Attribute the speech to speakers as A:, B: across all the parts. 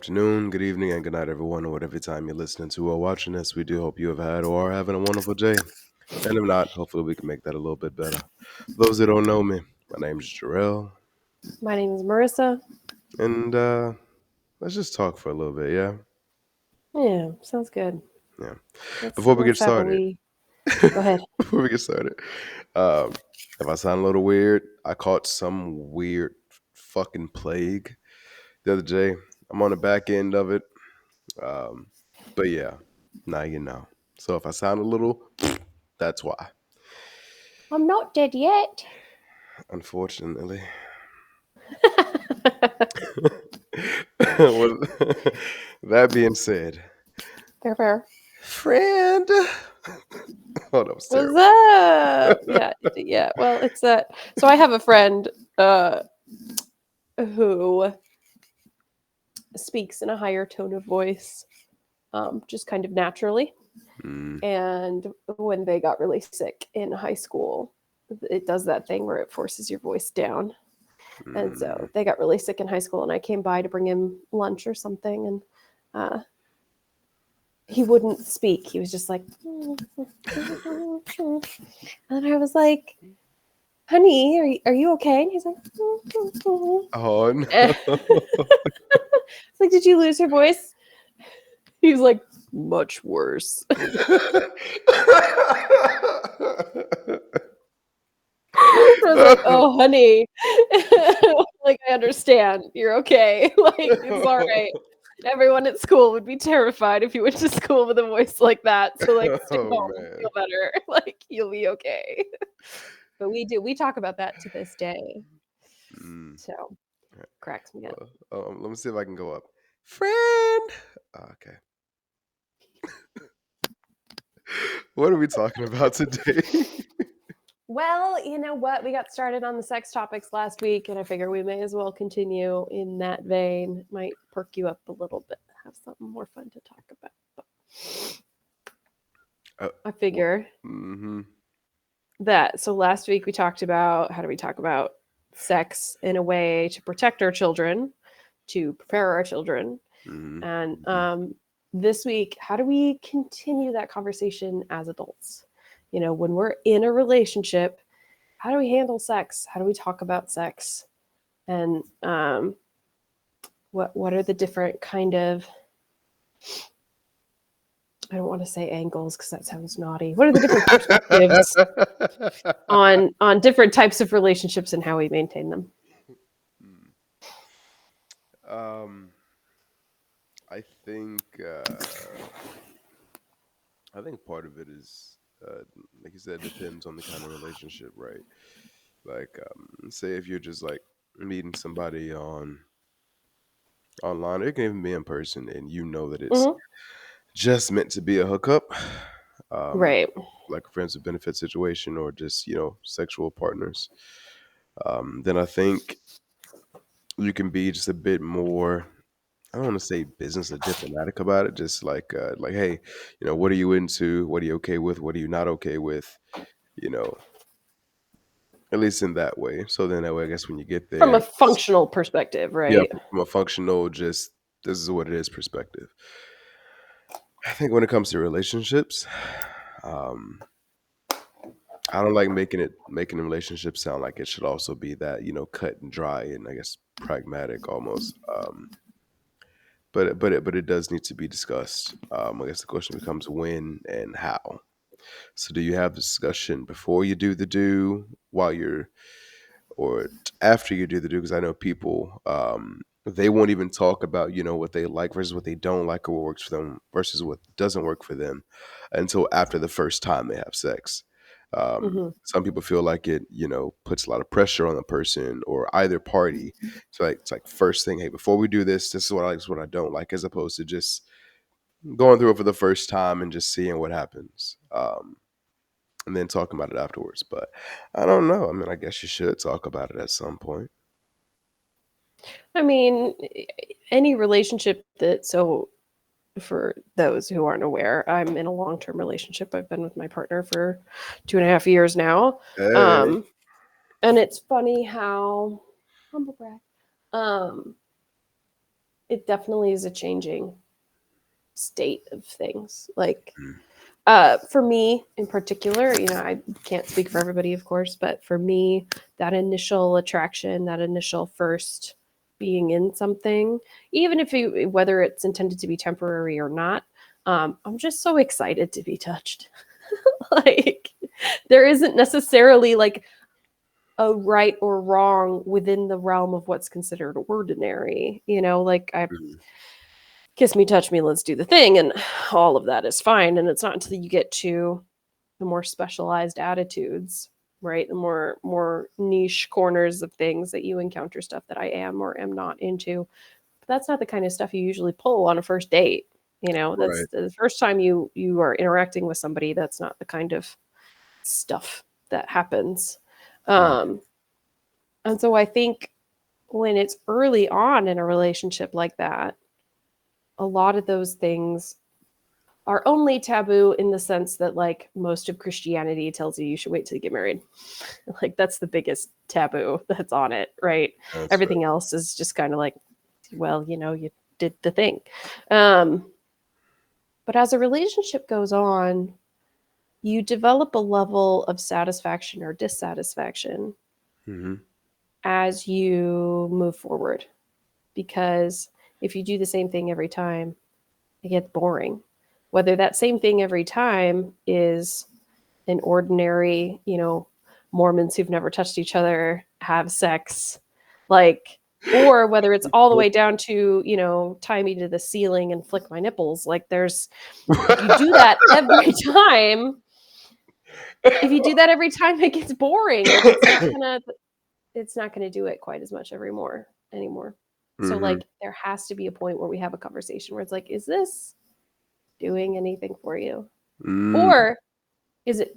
A: afternoon, good evening, and good night, everyone, or whatever time you're listening to or watching this. We do hope you have had or are having a wonderful day. And if not, hopefully we can make that a little bit better. For those that don't know me, my name is Jarrell,
B: My name is Marissa.
A: and let's just talk for a little bit, yeah?
B: Yeah, sounds good.
A: Yeah.
B: Let's
A: Before we get
B: let's have a
A: started,
B: wee. Go ahead.
A: before we get started, um, if I sound a little weird, I caught some weird fucking plague the other day. I'm on the back end of it. Um, but yeah, now you know. So if I sound a little, that's why.
B: I'm not dead yet.
A: Unfortunately. Well, that being said,
B: Fair, fair.
A: friend. Oh, that was
B: What's
A: terrible.
B: up? Yeah, yeah. Well, it's that. So I have a friend who speaks in a higher tone of voice, just kind of naturally.
A: Mm,
B: And when they got really sick in high school, it does that thing where it forces your voice down. And
A: mm.
B: so they got really sick in high school, and I came by to bring him lunch or something, and he wouldn't speak. He was just like, and I was like, "Honey, are you okay?" And he's like,
A: Oh no.
B: it's like, "Did you lose your voice?" He was like, "Much worse." I was like, "Oh, honey, like I understand. You're okay. Like it's all right." Everyone at school would be terrified if you went to school with a voice like that. So like stay
A: Oh
B: home, feel
A: man.
B: better. Like you'll be okay. But we talk about that to this day.
A: Mm.
B: So cracks me up.
A: Well, let me see if I can go up. Friend. Okay. What are we talking about today?
B: Well, you know what? We got started on the sex topics last week, and I figure we may as well continue in that vein. Might perk you up a little bit, have something more fun to talk about. But
A: uh,
B: I figure
A: mm-hmm.
B: that. So last week we talked about how do we talk about sex in a way to protect our children, to prepare our children,
A: Mm-hmm.
B: and
A: Mm-hmm.
B: this week, how do we continue that conversation as adults? You know, when we're in a relationship, how do we handle sex? How do we talk about sex? And what are the different kind of, I don't want to say angles because that sounds naughty. What are the different perspectives on different types of relationships and how we maintain them?
A: Mm. um, I think I think part of it is like you said, depends on the kind of relationship, right? Like, say if you're just like meeting somebody on online, it can even be in person, and you know that it's
B: Hmm.
A: just meant to be a hookup, um,
B: Right.
A: like a friends with benefit situation, or just sexual partners. Then I think you can be just a bit more. I don't want to say business or diplomatic about it. Just like, hey, what are you into? What are you okay with? What are you not okay with? You know, at least in that way. So then that way, I guess when you get
B: From
A: there,
B: a functional perspective,
A: yeah,
B: right?
A: from a functional, just this is what it is perspective. I think when it comes to relationships, um, I don't like making a relationship sound like it should also be that cut and dry and I guess pragmatic almost. But it does need to be discussed. I guess the question becomes when and how. So do you have the discussion before you do the do, while you're, or after you do the do? Because I know people, they won't even talk about what they like versus what they don't like, or what works for them versus what doesn't work for them until after the first time they have sex.
B: Hmm.
A: Some people feel like it puts a lot of pressure on the person or either party. So like, it's like first thing, hey, before we do this is what I like, this is what I don't like, as opposed to just going through it for the first time and just seeing what happens. And then talking about it afterwards. But I don't know. I mean, I guess you should talk about it at some point.
B: I mean, any relationship that, so for those who aren't aware, I'm in a long term relationship. I've been with my partner for 2.5 years now.
A: Hey.
B: Um, and it's funny how, humble brag, um, it definitely is a changing state of things. Like,
A: Mm.
B: for me in particular, I can't speak for everybody, of course, but for me, that initial attraction, that initial first being in something, even if whether it's intended to be temporary or not, I'm just so excited to be touched. Like, there isn't necessarily like a right or wrong within the realm of what's considered ordinary. Like, I
A: Mm.
B: kiss me, touch me, let's do the thing, and all of that is fine. And it's not until you get to the more specialized attitudes, right? The more niche corners of things that you encounter stuff that I am or am not into. But that's not the kind of stuff you usually pull on a first date. That's
A: Right.
B: the first time you are interacting with somebody. That's not the kind of stuff that happens.
A: Mm.
B: Um, and so I think when it's early on in a relationship like that, a lot of those things are only taboo in the sense that, like, most of Christianity tells you should wait till you get married. Like, that's the biggest taboo that's on it, right?
A: That's right.
B: Everything else is just kind of like, well, you did the thing. Um, but as a relationship goes on, you develop a level of satisfaction or dissatisfaction
A: Hmm.
B: as you move forward. Because if you do the same thing every time, it gets boring. Whether that same thing every time is an ordinary, Mormons who've never touched each other have sex, like, or whether it's all the way down to, tie me to the ceiling and flick my nipples. Like, if you do that every time, it gets boring. Like, it's not gonna do it quite as much anymore. So,
A: Hmm.
B: like, there has to be a point where we have a conversation where it's like, is this doing anything for you?
A: Mm.
B: Or is it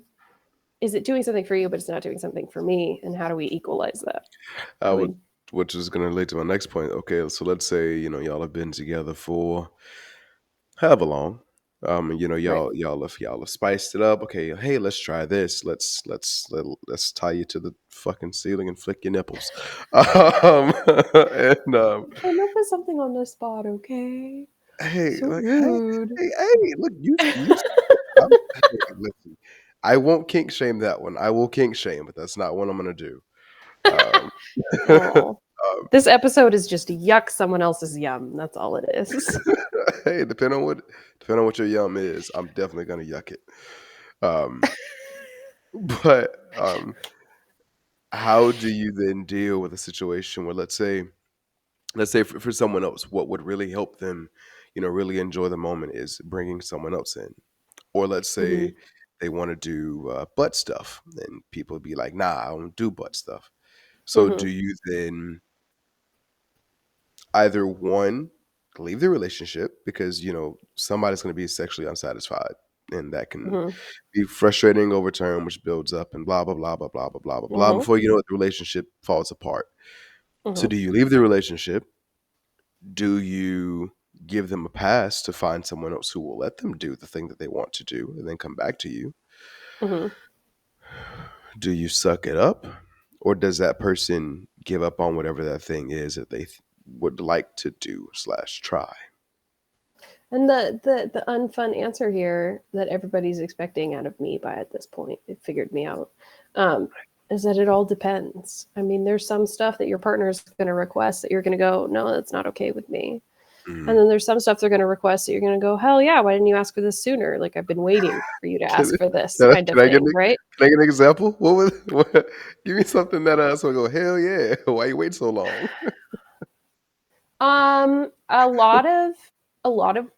B: is it doing something for you, but it's not doing something for me? And how do we equalize that?
A: I
B: How do
A: would,
B: we
A: which is going to relate to my next point. Okay, so let's say y'all have been together for however long.
B: Right.
A: Y'all have spiced it up. Okay, hey, let's try this. Let's tie you to the fucking ceiling and flick your nipples. And
B: Came up with something on the spot, okay?
A: hey,
B: So
A: like,
B: rude.
A: look, you. Hey, listen, I won't kink shame that one. I will kink shame, but that's not what I'm gonna do. Um,
B: Oh.
A: um,
B: This episode is just yuck someone else's yum. That's all it is.
A: hey, depending on what your yum is, I'm definitely gonna yuck it. Um, but how do you then deal with a situation where let's say for someone else, what would really help them, really enjoy the moment is bringing someone else in, or let's
B: Mhm.
A: say they want to do butt stuff, and people be like, "Nah, I don't do butt stuff." So do
B: Mhm.
A: you then either one leave the relationship because somebody's going to be sexually unsatisfied, and that can
B: Mhm.
A: be frustrating over time, which builds up and blah blah blah blah blah blah blah blah blah.
B: Mhm.
A: Before you know it, the relationship falls apart. So
B: Mhm.
A: do you leave the relationship? Do you give them a pass to find someone else who will let them do the thing that they want to do and then come back to you?
B: Mhm.
A: Do you suck it up? Or does that person give up on whatever that thing is that they would like to do slash try?
B: And the unfun answer here that everybody's expecting out of me by at this point, it figured me out, um, is that it all depends. I mean, there's some stuff that your partner is going to request that you're going to go, no, that's not okay with me. And
A: Mm.
B: then there's some stuff they're going to request that you're going to go, hell yeah, why didn't you ask for this sooner? Like, I've been waiting for you to
A: Can,
B: ask for this
A: can, I,
B: kind of
A: can I get
B: thing, right?
A: can I get an example? What was give me something that so I go, hell yeah, why you wait so long?
B: A lot of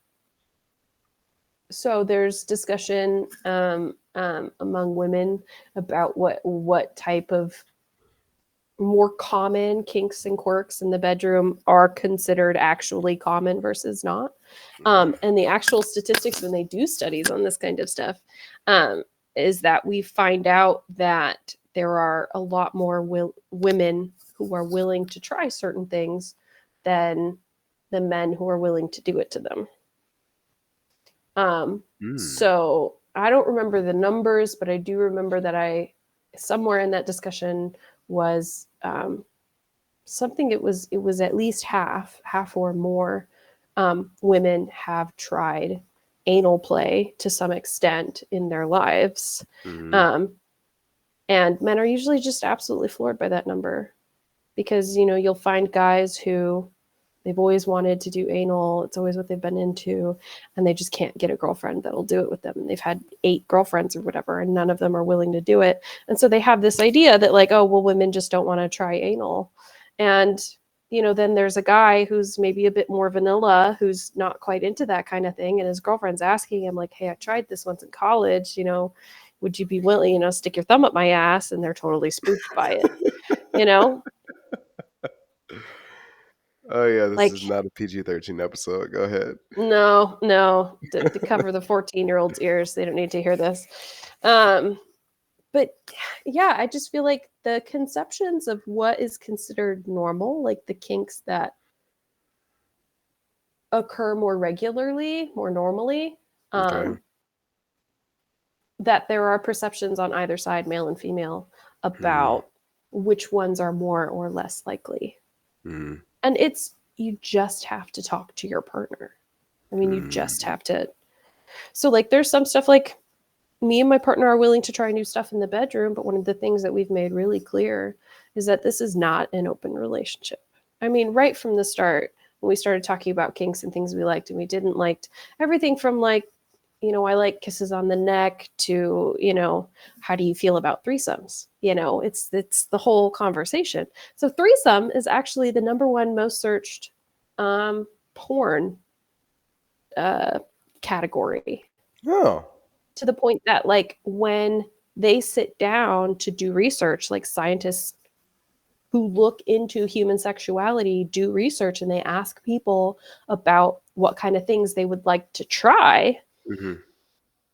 B: so there's discussion among women about what type of more common kinks and quirks in the bedroom are considered actually common versus not. And the actual statistics when they do studies on this kind of stuff, um, is that we find out that there are a lot more women who are willing to try certain things than the men who are willing to do it to them.
A: Mm.
B: So I don't remember the numbers, but I do remember that I somewhere in that discussion was something. It was at least half or more women have tried anal play to some extent in their lives.
A: Mhm.
B: Um, and men are usually just absolutely floored by that number because, you'll find guys who they've always wanted to do anal. It's always what they've been into. And they just can't get a girlfriend that'll do it with them. And they've had 8 girlfriends or whatever, and none of them are willing to do it. And so they have this idea that, like, oh, well, women just don't want to try anal. And, then there's a guy who's maybe a bit more vanilla, who's not quite into that kind of thing. And his girlfriend's asking him, like, hey, I tried this once in college, would you be willing, stick your thumb up my ass? And they're totally spooked by it, you know?
A: Oh yeah, this is
B: Like,
A: not a PG-13 episode. Go ahead.
B: no, no, to cover the 14-year-old's ears. They don't need to hear this. Um, but yeah, I just feel like the conceptions of what is considered normal, like the kinks that occur more regularly, more normally,
A: Okay.
B: um, that there are perceptions on either side, male and female,
A: Mm,
B: about which ones are more or less likely.
A: mm,
B: And you just have to talk to your partner. I mean, you just
A: mm.
B: have to. So, like, there's some stuff like me and my partner are willing to try new stuff in the bedroom, but one of the things that we've made really clear is that this is not an open relationship. I mean, right from the start, when we started talking about kinks and things we liked and we didn't liked, everything from like, I like kisses on the neck to, how do you feel about threesomes? It's the whole conversation. So threesome is actually the number one most searched porn uh, category,
A: Oh.
B: to the point that, like, when they sit down to do research, like scientists who look into human sexuality do research and they ask people about what kind of things they would like to try,
A: Mhm.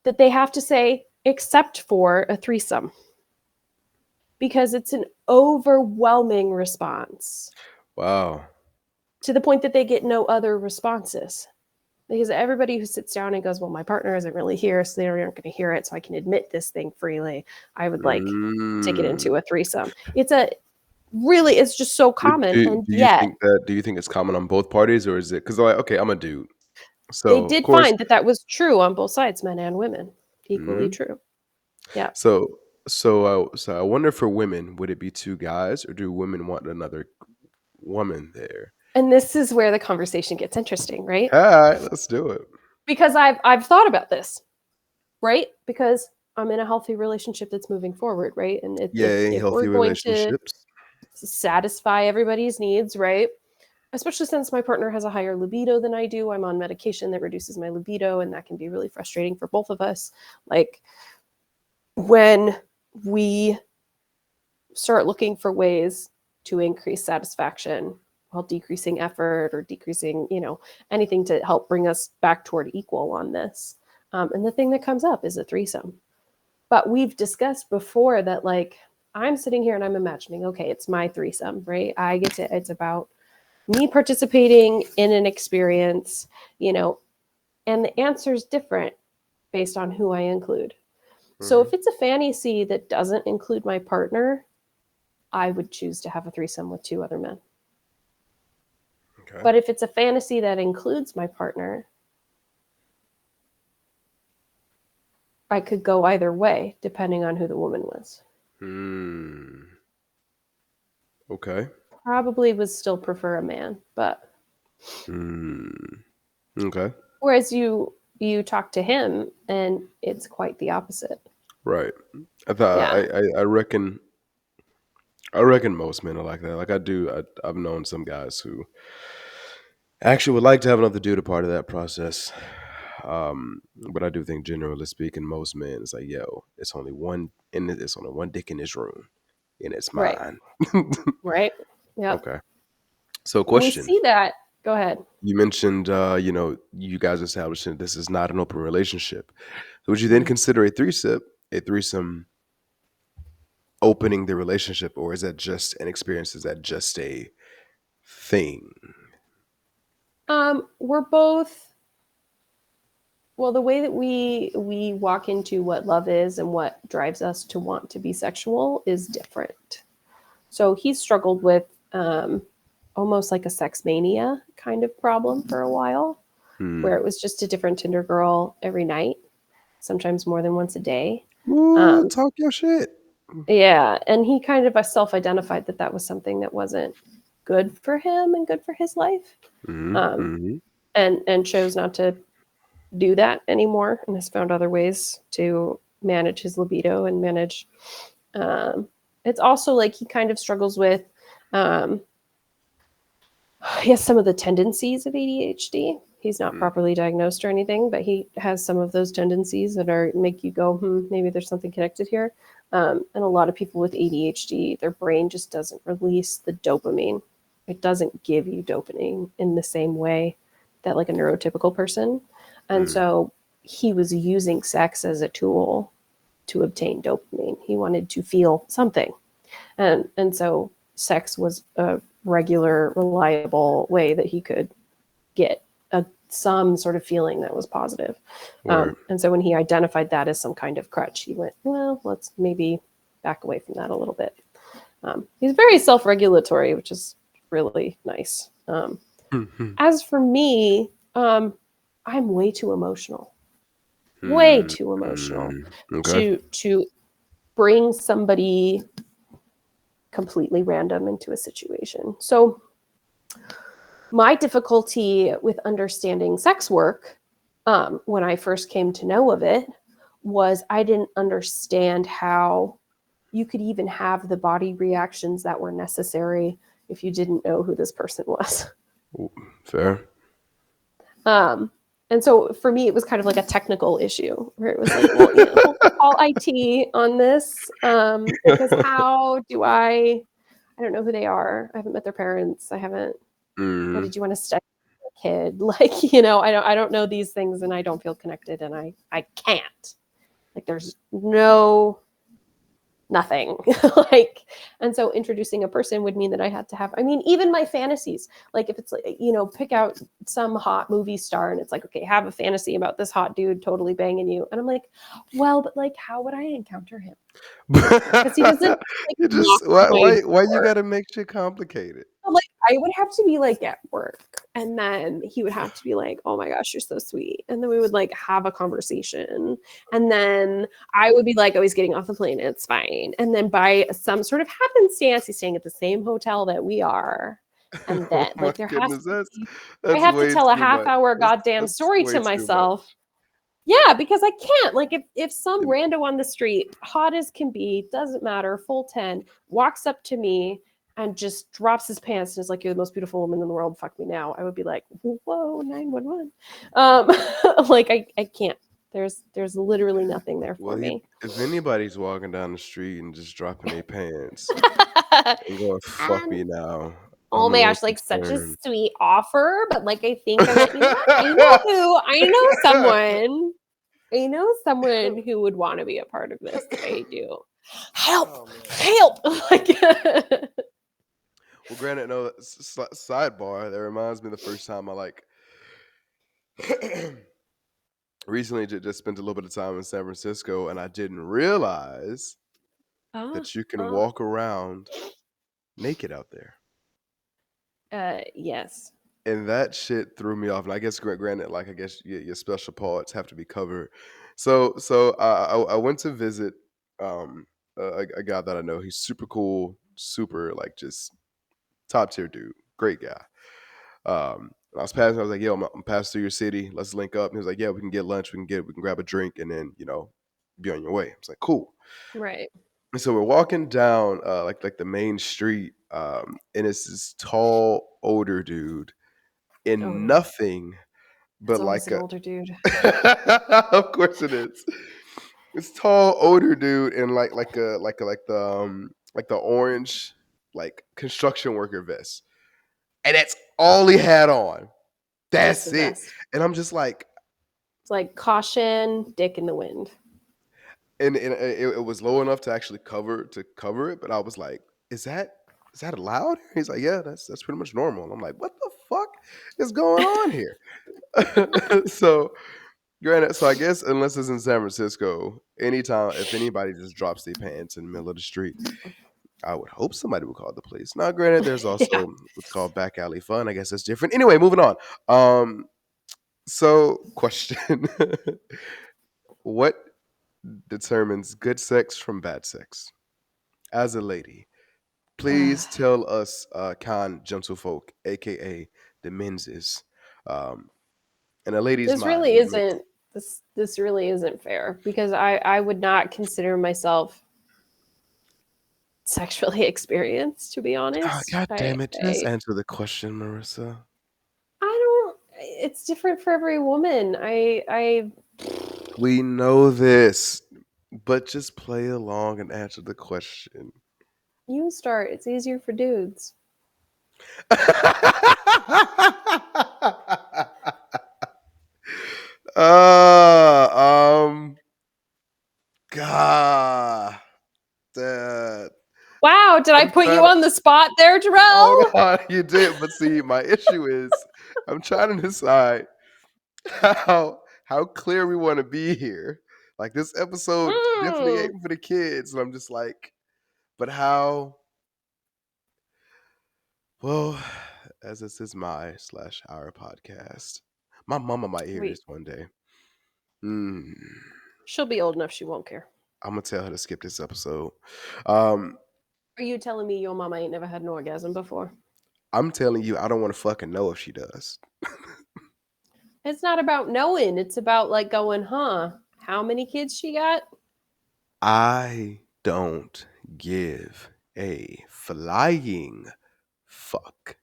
B: that they have to say except for a threesome, because it's an overwhelming response,
A: Wow.
B: to the point that they get no other responses. Because everybody who sits down and goes, well, my partner isn't really here, so they aren't going to hear it, so I can admit this thing freely. I would like to get
A: Mm.
B: into a threesome. It's just so
A: Do
B: common.
A: do
B: And
A: do you
B: yet
A: think that do you think it's common on both parties, or is it 'cause, like, okay, I'm a dude,
B: they
A: so, of
B: did
A: course.
B: find that that was true on both sides, men and women, equally
A: Mhm.
B: true. Yeah.
A: So I wonder, for women, would it be 2 guys, or do women want another woman there?
B: And this is where the conversation gets interesting, right?
A: Alright, let's do it.
B: Because I've thought about this, right? Because I'm in a healthy relationship that's moving forward, right? And
A: Yay,
B: if we're
A: healthy
B: going to
A: relationships.
B: satisfy everybody's needs, right? Especially since my partner has a higher libido than I do. I'm on medication that reduces my libido, and that can be really frustrating for both of us. Like, when we start looking for ways to increase satisfaction while decreasing effort or decreasing, anything to help bring us back toward equal on this. And the thing that comes up is a threesome. But we've discussed before that, like, I'm sitting here and I'm imagining, okay, it's my threesome, right? It's about me participating in an experience, you know, and the answer is different based on who I include. So
A: Mhm.
B: if it's a fantasy that doesn't include my partner, I would choose to have a threesome with 2 other men.
A: Okay.
B: But if it's a fantasy that includes my partner, I could go either way depending on who the woman was.
A: Hmm. Okay.
B: Probably would still prefer a man, but
A: Hmm. Okay.
B: whereas you talk to him and it's quite the opposite.
A: Right. I thought
B: Yeah.
A: I reckon most men are like that. Like, I've known some guys who actually would like to have another dude a part of that process. But I do think, generally speaking, most men is like, yo, it's only one dick in this room, and it's
B: Right.
A: mine.
B: Right. Yep.
A: Okay. So,
B: And we
A: question.
B: see that. Go ahead.
A: You mentioned, you guys establishing this is not an open relationship. So would you then
B: Mhm.
A: consider a threesome opening the relationship, or is that just an experience? Is that just a thing?
B: We're both, well, the way that we walk into what love is and what drives us to want to be sexual is different. So he struggled with almost like a sex mania kind of problem for a while, where
A: Hmm.
B: it was just a different Tinder girl every night, sometimes more than once a day.
A: Ooh,
B: Um,
A: talk your shit.
B: yeah, and he kind of self-identified that that was something that wasn't good for him and good for his life,
A: Hmm.
B: um,
A: Hmm.
B: and chose not to do that anymore, and has found other ways to manage his libido and manage. Um, it's also like he kind of struggles with. Um, he has some of the tendencies of ADHD. He's not properly diagnosed or anything, but he has some of those tendencies that are make you go, maybe there's something connected here. And a lot of people with ADHD, their brain just doesn't release the dopamine. It doesn't give you dopamine in the same way that like a neurotypical person. And
A: Mm.
B: so he was using sex as a tool to obtain dopamine. He wanted to feel something, and so sex was a regular, reliable way that he could get some sort of feeling that was positive.
A: Word.
B: And so when he identified that as some kind of crutch, he went, well, let's maybe back away from that a little bit. He's very self-regulatory, which is really nice.
A: Hmm.
B: As for me, I'm way too emotional, way
A: Hmm.
B: too emotional
A: Hmm. Okay.
B: to bring somebody completely random into a situation. So my difficulty with understanding sex work, when I first came to know of it, was I didn't understand how you could even have the body reactions that were necessary if you didn't know who this person was.
A: Ooh, fair.
B: Um, and so for me, it was kind of like a technical issue where it was like, well, we'll call IT on this, because how do I don't know who they are. I haven't met their parents. I haven't, what
A: Hmm.
B: did you want to study as a kid? Like, I don't know these things and I don't feel connected and I can't. Like there's no nothing. Like, and so introducing a person would mean that I had to have, I mean, even my fantasies, like if it's like, pick out some hot movie star and it's like, okay, have a fantasy about this hot dude totally banging you. And I'm like, well, but like, how would I encounter him? Because he doesn't like
A: You
B: knock
A: just
B: on
A: why
B: my
A: why why you
B: door.
A: gotta make shit complicated?
B: Like I would have to be like at work and then he would have to be like, "Oh my gosh, you're so sweet." And then we would like have a conversation. And then I would be like, "Oh, he's getting off the plane. It's fine." And then by some sort of happenstance, he's staying at the same hotel that we are. And then
A: Oh my
B: like there has
A: goodness,
B: to be I
A: that's
B: have to
A: way
B: tell a
A: too
B: half
A: much.
B: hour
A: That's
B: goddamn
A: that's
B: story
A: way
B: to
A: too much.
B: myself. Yeah, because I can't. Like if some
A: And
B: rando on the street, hot as can be, doesn't matter, full 10, walks up to me and just drops his pants and is like, "You're the most beautiful woman in the world, fuck me now." I would be like, "Whoa, 911." Um like I can't. There's literally nothing there
A: well,
B: for me.
A: if anybody's walking down the street and just dropping their pants and going, "Fuck
B: And
A: me now,"
B: oh
A: I'm a
B: my
A: little
B: gosh, like such a
A: concerned.
B: sweet offer, but like I think I'm like, you know what? I know someone. I know someone who would want to be a part of this. I do. Help!
A: Oh man.
B: Help! Like,
A: Well, granted, no. Sidebar. That reminds me of the first time I like recently just spent a little bit of time in San Francisco, and I didn't realize
B: ah,
A: that you can
B: ah.
A: walk around naked out there.
B: Yes.
A: And that shit threw me off. And I guess, granted, like I guess your special parts have to be covered. So I went to visit a guy that I know. He's super cool, super like just top tier dude, great guy. And I was passing. I was like, "Yo, I'm passing through your city. Let's link up." And he was like, "Yeah, we can get lunch. We can grab a drink, and then be on your way." I was like, "Cool."
B: Right.
A: And so we're walking down like the main street, and it's this tall older dude
B: Oh
A: in
B: no.
A: nothing
B: It's
A: but
B: always
A: like
B: an
A: a
B: older dude.
A: of course it is. This tall older dude in like the orange like construction worker vest. And that's all he had on.
B: Just the
A: That's it.
B: vest.
A: And I'm just like,
B: It's like caution, dick in the wind.
A: and it was low enough to actually cover it, but I was like, is that allowed? He's like, yeah, that's pretty much normal. And I'm like, what the fuck is going on here? So granted, so I guess unless it's in San Francisco, anytime if anybody just drops their pants in the middle of the street, I would hope somebody would call the police. Now, granted, there's
B: Yeah.
A: also what's called back alley fun. I guess that's different. Anyway, moving on. So question: What determines good sex from bad sex? As a lady, please tell us, kind gentlefolk, aka the menses, um, in a lady's
B: This
A: mind,
B: really
A: what makes.
B: isn't this really isn't fair because I would not consider myself sexually experienced, to be
A: Ah,
B: honest.
A: God damn it! Just answer the question, Marissa.
B: I don't. It's different for every woman. I.
A: We know this, but just play along and answer the question.
B: You start. It's easier for dudes.
A: uh, God, that
B: Wow, did I
A: I'm
B: put
A: trying
B: you
A: to.
B: on the spot there,
A: Oh
B: Jarrell?
A: God, you did. But see, my issue is, I'm trying to decide how clear we want to be here. Like this episode definitely
B: Mm.
A: ain't for the kids, and I'm just like, but how? Well, as this is my slash our podcast, my mama might hear
B: Wait,
A: this one day. Mm,
B: she'll be old enough. She won't care.
A: I'm gonna tell her to skip this episode. Um,
B: Are you telling me your mama ain't never had an orgasm before?
A: I'm telling you, I don't want to fucking know if she does.
B: It's not about knowing. It's about like going, huh? How many kids she got?
A: I don't give a flying fuck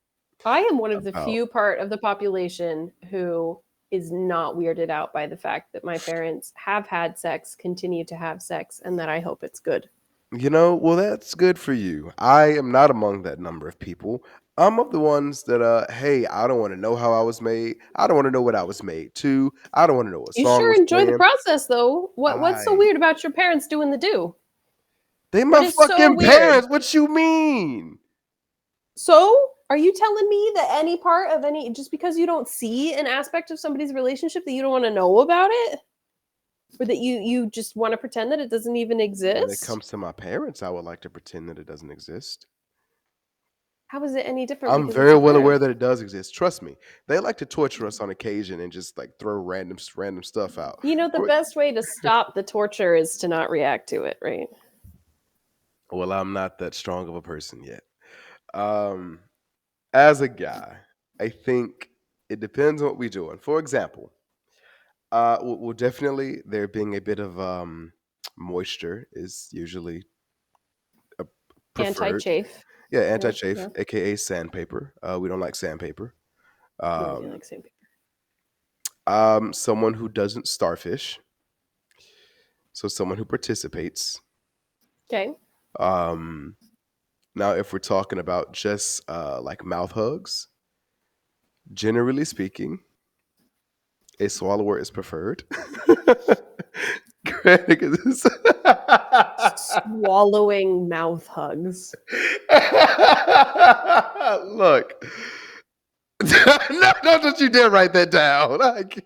B: I am one of the
A: about.
B: few part of the population who is not weirded out by the fact that my parents have had sex, continue to have sex, and that I hope it's good.
A: Well, that's good for you. I am not among that number of people. I'm of the ones that, hey, I don't want to know how I was made. I don't want to know what I was made to. I don't want to know what
B: You
A: song
B: sure
A: was
B: enjoy the
A: playing.
B: process though. What's so
A: I.
B: weird about your parents doing the do?
A: They
B: What
A: my
B: is so
A: fucking
B: weird?
A: parents. What you mean?
B: So, are you telling me that any part of any just because you don't see an aspect of somebody's relationship that you don't want to know about it? Or that you just want to pretend that it doesn't even
A: When it
B: exist?
A: comes to my parents, I would like to pretend that it doesn't exist.
B: How is it any different
A: I'm
B: because it's
A: very
B: your
A: well aware
B: parents?
A: that it does exist. Trust me. They like to torture us on occasion and just like throw random stuff out.
B: You know, the best way to stop the torture is to not react to it, right?
A: Well, I'm not that strong of a person yet. Um, as a guy, I think it depends on what we're doing. For example, well, definitely there being a bit of moisture is usually
B: Anti
A: preferred.
B: chafe.
A: Yeah,
B: Yeah,
A: anti-chafe,
B: yeah.
A: aka sandpaper. We don't like sandpaper.
B: Nor do you
A: Um,
B: like sandpaper.
A: someone who doesn't starfish, so someone who participates.
B: Okay.
A: Um, Now, if we're talking about just like mouth hugs, generally speaking, a swallower is preferred. Granted, 'cause
B: Swallowing mouth hugs.
A: look, no, don't you dare write that down. Like,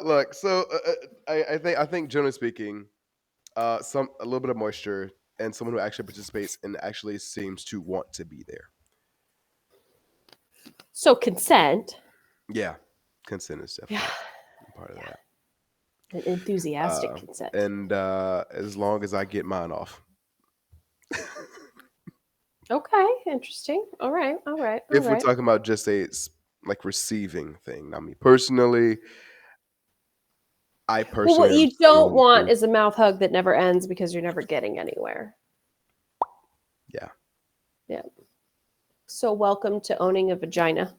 A: look, so I think generally speaking, some a little bit of moisture and someone who actually participates and actually seems to want to be there.
B: So consent.
A: Yeah, consent is
B: Yeah.
A: definitely part of that.
B: An enthusiastic consent.
A: And as long as I get mine off.
B: Okay, interesting. All right, all right, all
A: If we're
B: right.
A: talking about just like receiving thing, now me personally, I
B: Well,
A: personally
B: what
A: am
B: you don't
A: someone
B: want
A: who,
B: is a mouth hug that never ends because you're never getting anywhere.
A: yeah.
B: Yeah. So welcome to owning a vagina.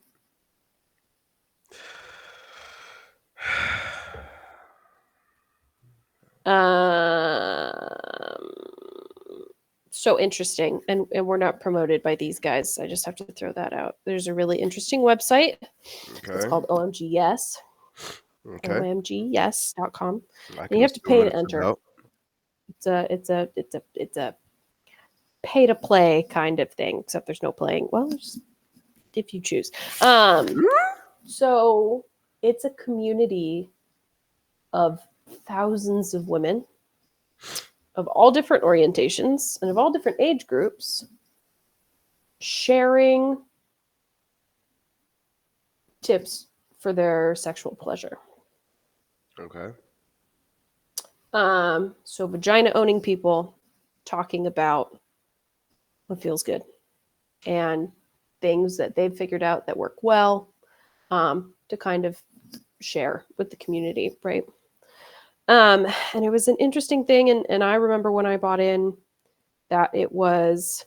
B: Um, so interesting. And we're not promoted by these guys. I just have to throw that out. There's a really interesting website. It's
A: Okay.
B: called OMG Yes.
A: Okay.
B: OMGYes.com.
A: I
B: And
A: can
B: you have to
A: assume
B: pay
A: that
B: to
A: it's
B: enter.
A: about.
B: It's a pay to play kind of thing, except there's no playing. Well, just if you choose. So it's a community of thousands of women of all different orientations and of all different age groups sharing tips for their sexual pleasure.
A: Okay.
B: So vagina owning people talking about what feels good and things that they've figured out that work well, to kind of share with the community, right? And it was an interesting thing, and I remember when I bought in that it was,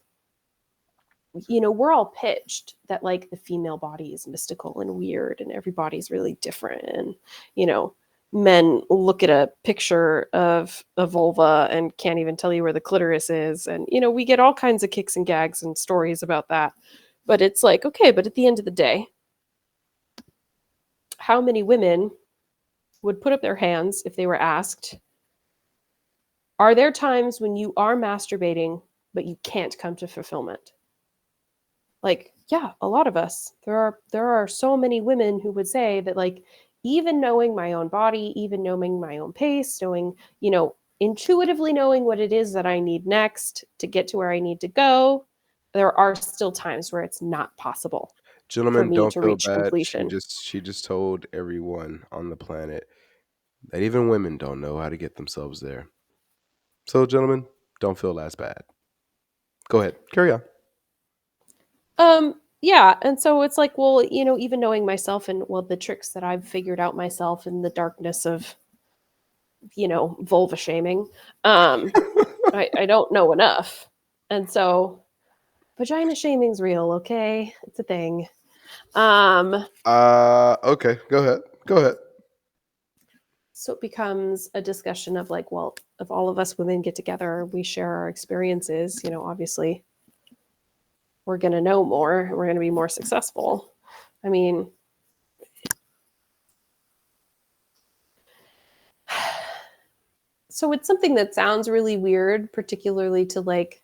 B: we're all pitched that like the female body is mystical and weird and everybody's really different, and you know men look at a picture of a vulva and can't even tell you where the clitoris is, and we get all kinds of kicks and gags and stories about that. But it's like, okay, but at the end of the day, how many women would put up their hands if they were asked, are there times when you are masturbating but you can't come to fulfillment? Like, yeah, a lot of us. There are so many women who would say that, like, even knowing my own body, even knowing my own pace, knowing, intuitively knowing what it is that I need next to get to where I need to go, there are still times where it's not possible for
A: Gentlemen,
B: me
A: don't
B: to
A: feel
B: reach
A: bad. She
B: completion.
A: just she just told everyone on the planet that even women don't know how to get themselves there. So, gentlemen, don't feel as bad. Go ahead. Carry on.
B: Yeah, and so it's like, well, even knowing myself and well the tricks that I've figured out myself in the darkness of, vulva shaming, um I don't know enough. And so vagina shaming's real, okay? It's a thing. Um,
A: Okay. Go ahead. Go ahead.
B: so it becomes a discussion of like, well, if all of us women get together, we share our experiences, obviously we're going to know more, we're going to be more successful. I mean, so it's something that sounds really weird, particularly to like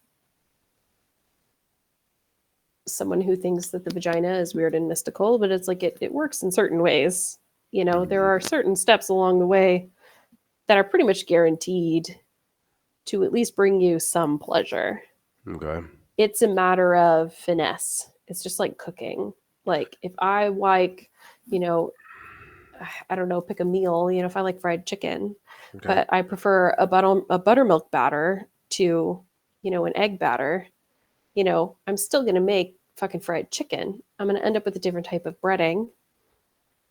B: someone who thinks that the vagina is weird and mystical, but it's like it works in certain ways. There are certain steps along the way that are pretty much guaranteed to at least bring you some pleasure.
A: Okay.
B: It's a matter of finesse. It's just like cooking. Like if I like, you know, I don't know, pick a meal, if I like fried chicken,
A: Okay.
B: but I prefer a buttermilk batter to, an egg batter, I'm still going to make fucking fried chicken. I'm going to end up with a different type of breading.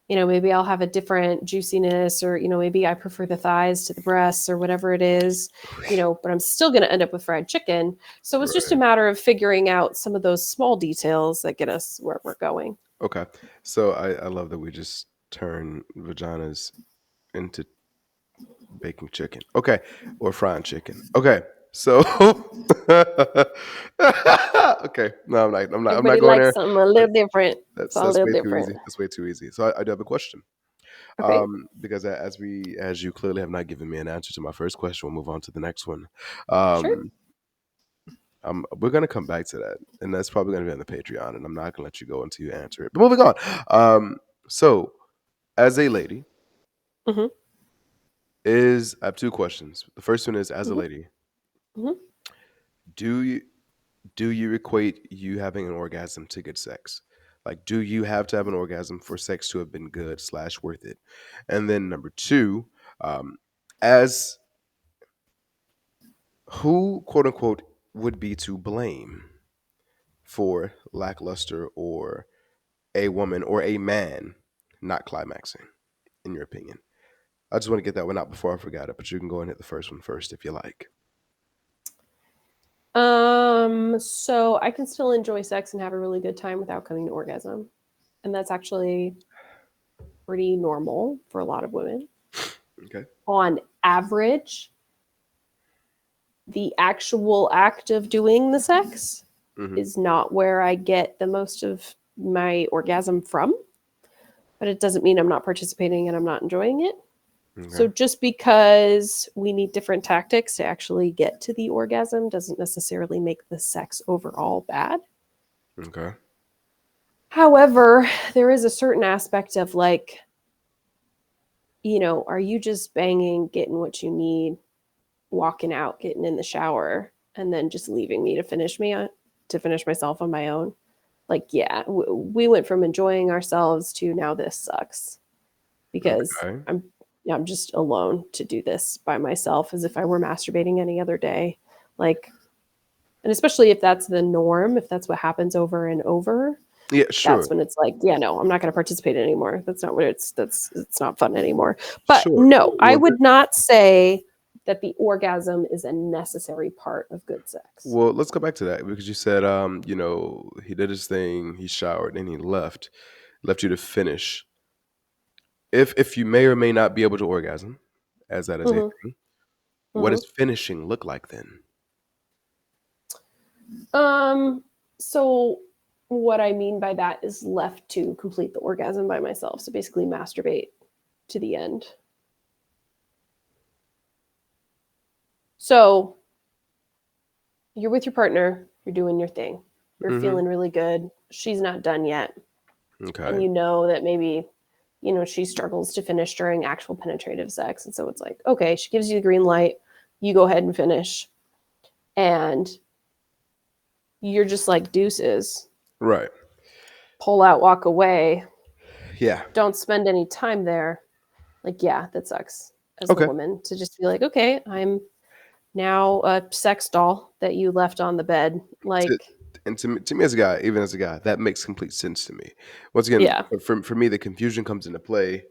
B: Maybe I'll have a different juiciness, or, maybe I prefer the thighs to the breasts or whatever it is, but I'm still going to end up with fried chicken. So it's just a
A: Right.
B: matter of figuring out some of those small details that get us where we're going.
A: Okay. So I love that we just turn vaginas into baking chicken. Okay. Or frying chicken. Okay. So okay. No, I'm not
B: Everybody
A: going
B: likes
A: there.
B: something a
A: That-
B: little different. It's
A: That's
B: all a
A: that's
B: little
A: way too
B: different.
A: easy. That's way too easy. So I do have a question.
B: Okay.
A: Because as you clearly have not given me an answer to my first question, we'll move on to the next one.
B: Sure.
A: Um, we're gonna come back to that, and that's probably gonna be on the Patreon, and I'm not gonna let you go until you answer it. But moving on. So as a lady,
B: Hmm.
A: I have two questions. The first one is, as a
B: Hmm.
A: lady,
B: Hmm.
A: do you do you equate you having an orgasm to good sex? Like, do you have to have an orgasm for sex to have been good slash worth it? And then number two, as who, quote unquote, would be to blame for lackluster or a woman or a man not climaxing, in your opinion? I just want to get that one out before I forgot it, but you can go and hit the first one first if you like.
B: So I can still enjoy sex and have a really good time without coming to orgasm. And that's actually pretty normal for a lot of women.
A: Okay.
B: On average, the actual act of doing the sex
A: Hmm.
B: is not where I get the most of my orgasm from, but it doesn't mean I'm not participating and I'm not enjoying it. So
A: Okay.
B: just because we need different tactics to actually get to the orgasm doesn't necessarily make the sex overall bad.
A: Okay.
B: However, there is a certain aspect of like, are you just banging, getting what you need? walking out, getting in the shower, and then just leaving me to finish myself on my own. Like, yeah, we went from enjoying ourselves to now this sucks because
A: Okay.
B: I'm just alone to do this by myself as if I were masturbating any other day. Like, and especially if that's the norm, if that's what happens over and over,
A: Yeah, sure.
B: that's when it's like, yeah, no, I'm not going to participate anymore. That's not what it's not fun anymore. But
A: Sure.
B: no, I
A: Well,
B: would not say that the orgasm is a necessary part of good sex.
A: well, let's go back to that because you said, he did his thing, he showered, and he left you to finish. If you may or may not be able to orgasm, as that is a
B: Hmm.
A: thing, what
B: Hmm.
A: does finishing look like then?
B: Um, so what I mean by that is left to complete the orgasm by myself. So basically masturbate to the end. So you're with your partner, you're doing your thing. You're
A: Hmm.
B: feeling really good. She's not done yet. And
A: Okay.
B: you know that maybe, she struggles to finish during actual penetrative sex. And so it's like, okay, she gives you the green light. You go ahead and finish. And you're just like deuces.
A: Right.
B: Pull out, walk away.
A: Yeah.
B: Don't spend any time there. Like, yeah, that sucks as the
A: Okay.
B: woman to just be like, okay, I'm now a sex doll that you left on the bed.
A: To,
B: Like,
A: and to me as a guy, even as a guy, that makes complete sense to me. Once again,
B: yeah.
A: for me, the confusion comes into play.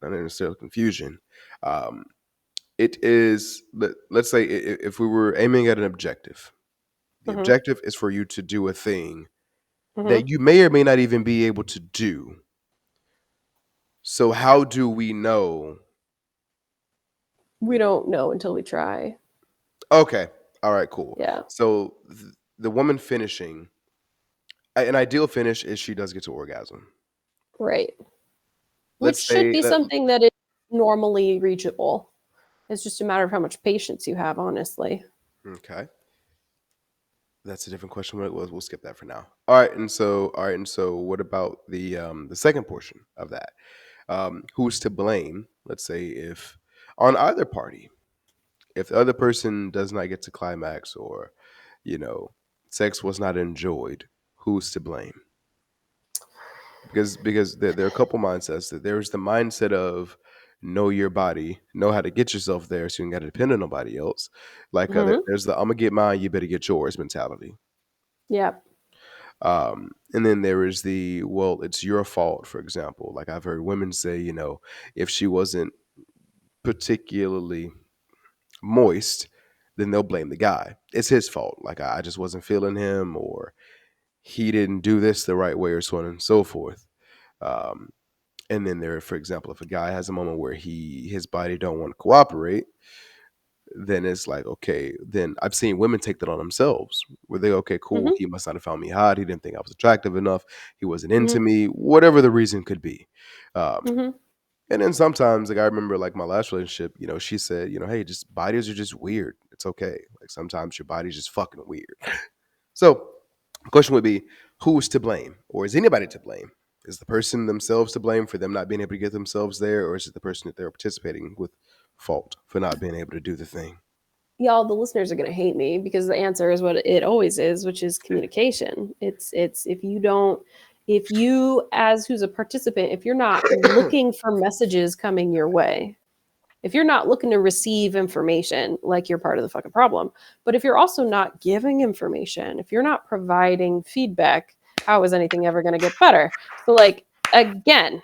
A: Not necessarily confusion. Um, it is. Let's say if we were aiming at an objective, the
B: Mm-hmm.
A: objective is for you to do a thing
B: Mm-hmm.
A: that you may or may not even be able to do. So how do we know?
B: We don't know until we try.
A: Okay, all right, cool.
B: Yeah.
A: So the woman finishing, an ideal finish is she does get to orgasm.
B: Right. Which
A: Let's
B: should
A: say
B: be
A: that.
B: something that is normally reachable. It's just a matter of how much patience you have, honestly.
A: Okay, that's a different question. We'll skip that for now. All right, and so what about the second portion of that? Who's to blame? Let's say if on either party, if the other person does not get to climax or you know sex was not enjoyed, who's to blame? Because there are a couple mindsets. That there's the mindset of know your body, know how to get yourself there, so you ain't got to depend on nobody else. Like
B: Hmm.
A: there's the I'm gonna get mine, you better get yours mentality.
B: Yeah.
A: And then there is the well, it's your fault. For example, like I've heard women say, if she wasn't particularly moist, then they'll blame the guy. It's his fault. Like I just wasn't feeling him, or he didn't do this the right way, or so on and so forth. Um, and then there, for example, if a guy has a moment where his body don't want to cooperate, then it's like okay. Then I've seen women take that on themselves, where they okay, cool.
B: Hmm.
A: He must not have found me hot. He didn't think I was attractive enough. He wasn't into
B: Hmm.
A: me. Whatever the reason could be. Um,
B: Hmm.
A: and then sometimes, like I remember, like my last relationship, she said, hey, just bodies are just weird. It's okay. Like sometimes your body's just fucking weird. So the question would be, who's to blame, or is anybody to blame? Is the person themselves to blame for them not being able to get themselves there, or is it the person that they're participating with fault for not being able to do the thing?
B: Y'all, the listeners are going to hate me because the answer is what it always is, which is communication. It's if you, as who's a participant, if you're not looking for messages coming your way, if you're not looking to receive information, like, you're part of the fucking problem. But if you're also not giving information, if you're not providing feedback, how is anything ever going to get better? So, like, again,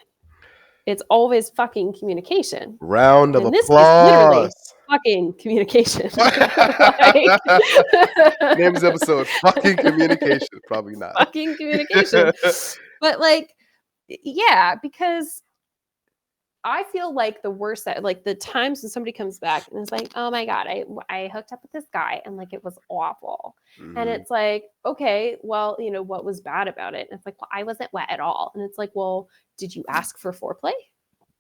B: it's always fucking communication.
A: Round of
B: And this is literally
A: applause.
B: fucking communication. Like,
A: Name this episode "Fucking Communication." Probably not.
B: fucking communication. But, like, yeah, because I feel like the worst that, like, the times when somebody comes back and is like, "Oh my god, I hooked up with this guy and, like, it was awful." And
A: Hmm.
B: it's like, "Okay, well, what was bad about it?" And it's like, "Well, I wasn't wet at all." And it's like, "Well, did you ask for foreplay?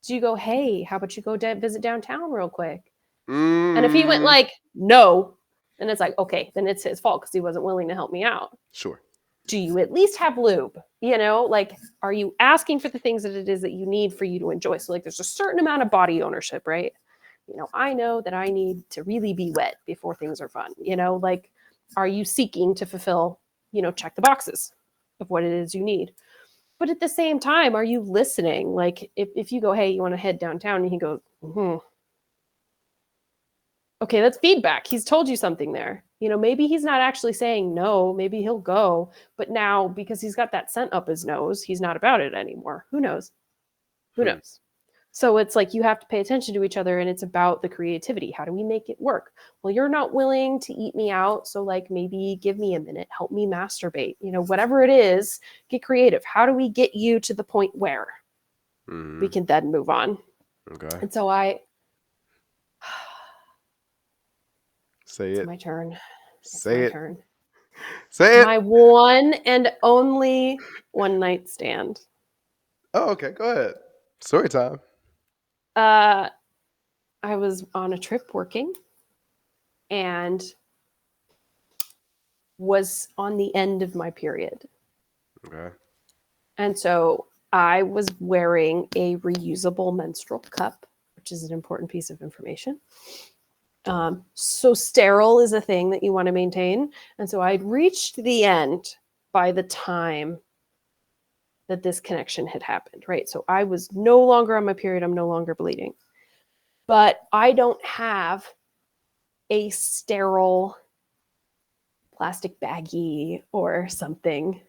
B: Did you go, 'Hey, how about you go visit downtown real quick?'" And if he went
A: Mm,
B: like, "No," then it's like, "Okay, then it's his fault because he wasn't willing to help me out."
A: sure.
B: Do you at least have lube? Like, are you asking for the things that it is that you need for you to enjoy? So, like, there's a certain amount of body ownership, right? I know that I need to really be wet before things are fun. Like, are you seeking to fulfill, check the boxes of what it is you need? But at the same time, are you listening? Like, if you go, hey, you want to head downtown, and he goes, okay, that's feedback. He's told you something there. Maybe he's not actually saying no. Maybe he'll go. But now, because he's got that scent up his nose, he's not about it anymore. Who knows? Who
A: Hmm.
B: knows? So it's like you have to pay attention to each other, and it's about the creativity. How do we make it work? Well, you're not willing to eat me out. So, like, maybe give me a minute, help me masturbate, whatever it is, get creative. How do we get you to the point where we
A: Hmm.
B: can then move on?
A: Okay.
B: And so
A: Say
B: it's
A: it.
B: my turn. It's
A: Say
B: my
A: it.
B: turn.
A: Say it.
B: My one and only one night stand.
A: Oh, okay. Go ahead. Story time.
B: Uh, I was on a trip working and was on the end of my period.
A: Okay.
B: And so I was wearing a reusable menstrual cup, which is an important piece of information. So sterile is a thing that you want to maintain. And so I'd reached the end by the time that this connection had happened, right? So I was no longer on my period. I'm no longer bleeding. But I don't have a sterile plastic baggie or something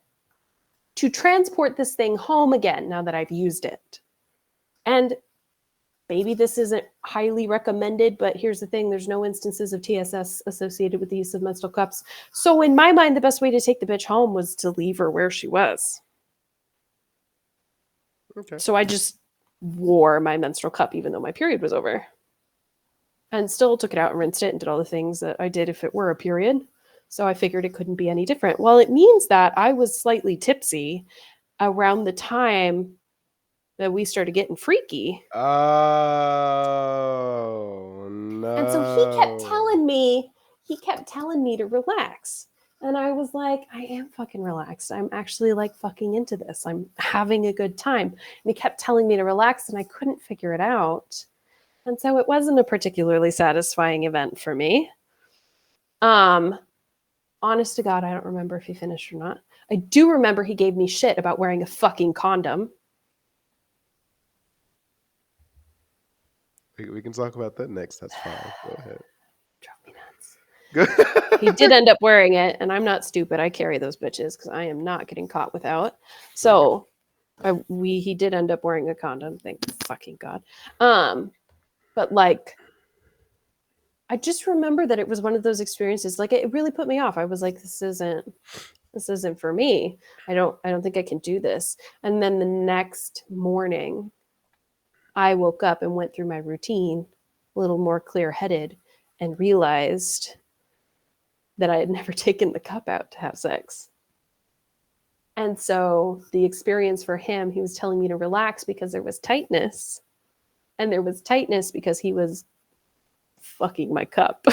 B: to transport this thing home again now that I've used it. And maybe this isn't highly recommended, but here's the thing, there's no instances of TSS associated with the use of menstrual cups. So in my mind, the best way to take the bitch home was to leave her where she was.
A: Okay.
B: So I just wore my menstrual cup even though my period was over. And still took it out and rinsed it and did all the things that I did if it were a period. So I figured it couldn't be any different. Well, it means that I was slightly tipsy around the time that we started getting freaky.
A: Oh
B: And so
A: no.
B: he kept telling me to relax. And I was like, I am fucking relaxed. I'm actually like fucking into this. I'm having a good time. And he kept telling me to relax and I couldn't figure it out. And so it wasn't a particularly satisfying event for me. Um, Honest to God, I don't remember if he finished or not. I do remember he gave me shit about wearing a fucking condom.
A: We can talk about that next. That's fine. Go ahead.
B: Drove me nuts.
A: Go.
B: He did end up wearing it, and I'm not stupid. I carry those bitches because I am not getting caught without.
A: Okay.
B: So he did end up wearing a condom. Thank fucking God. Um, but like I just remember that it was one of those experiences. Like it really put me off. I was like, this isn't for me. I don't think I can do this. And then the next morning, I woke up and went through my routine a little more clear headed and realized that I had never taken the cup out to have sex. And so the experience for him, he was telling me to relax because there was tightness. And there was tightness because he was fucking my cup.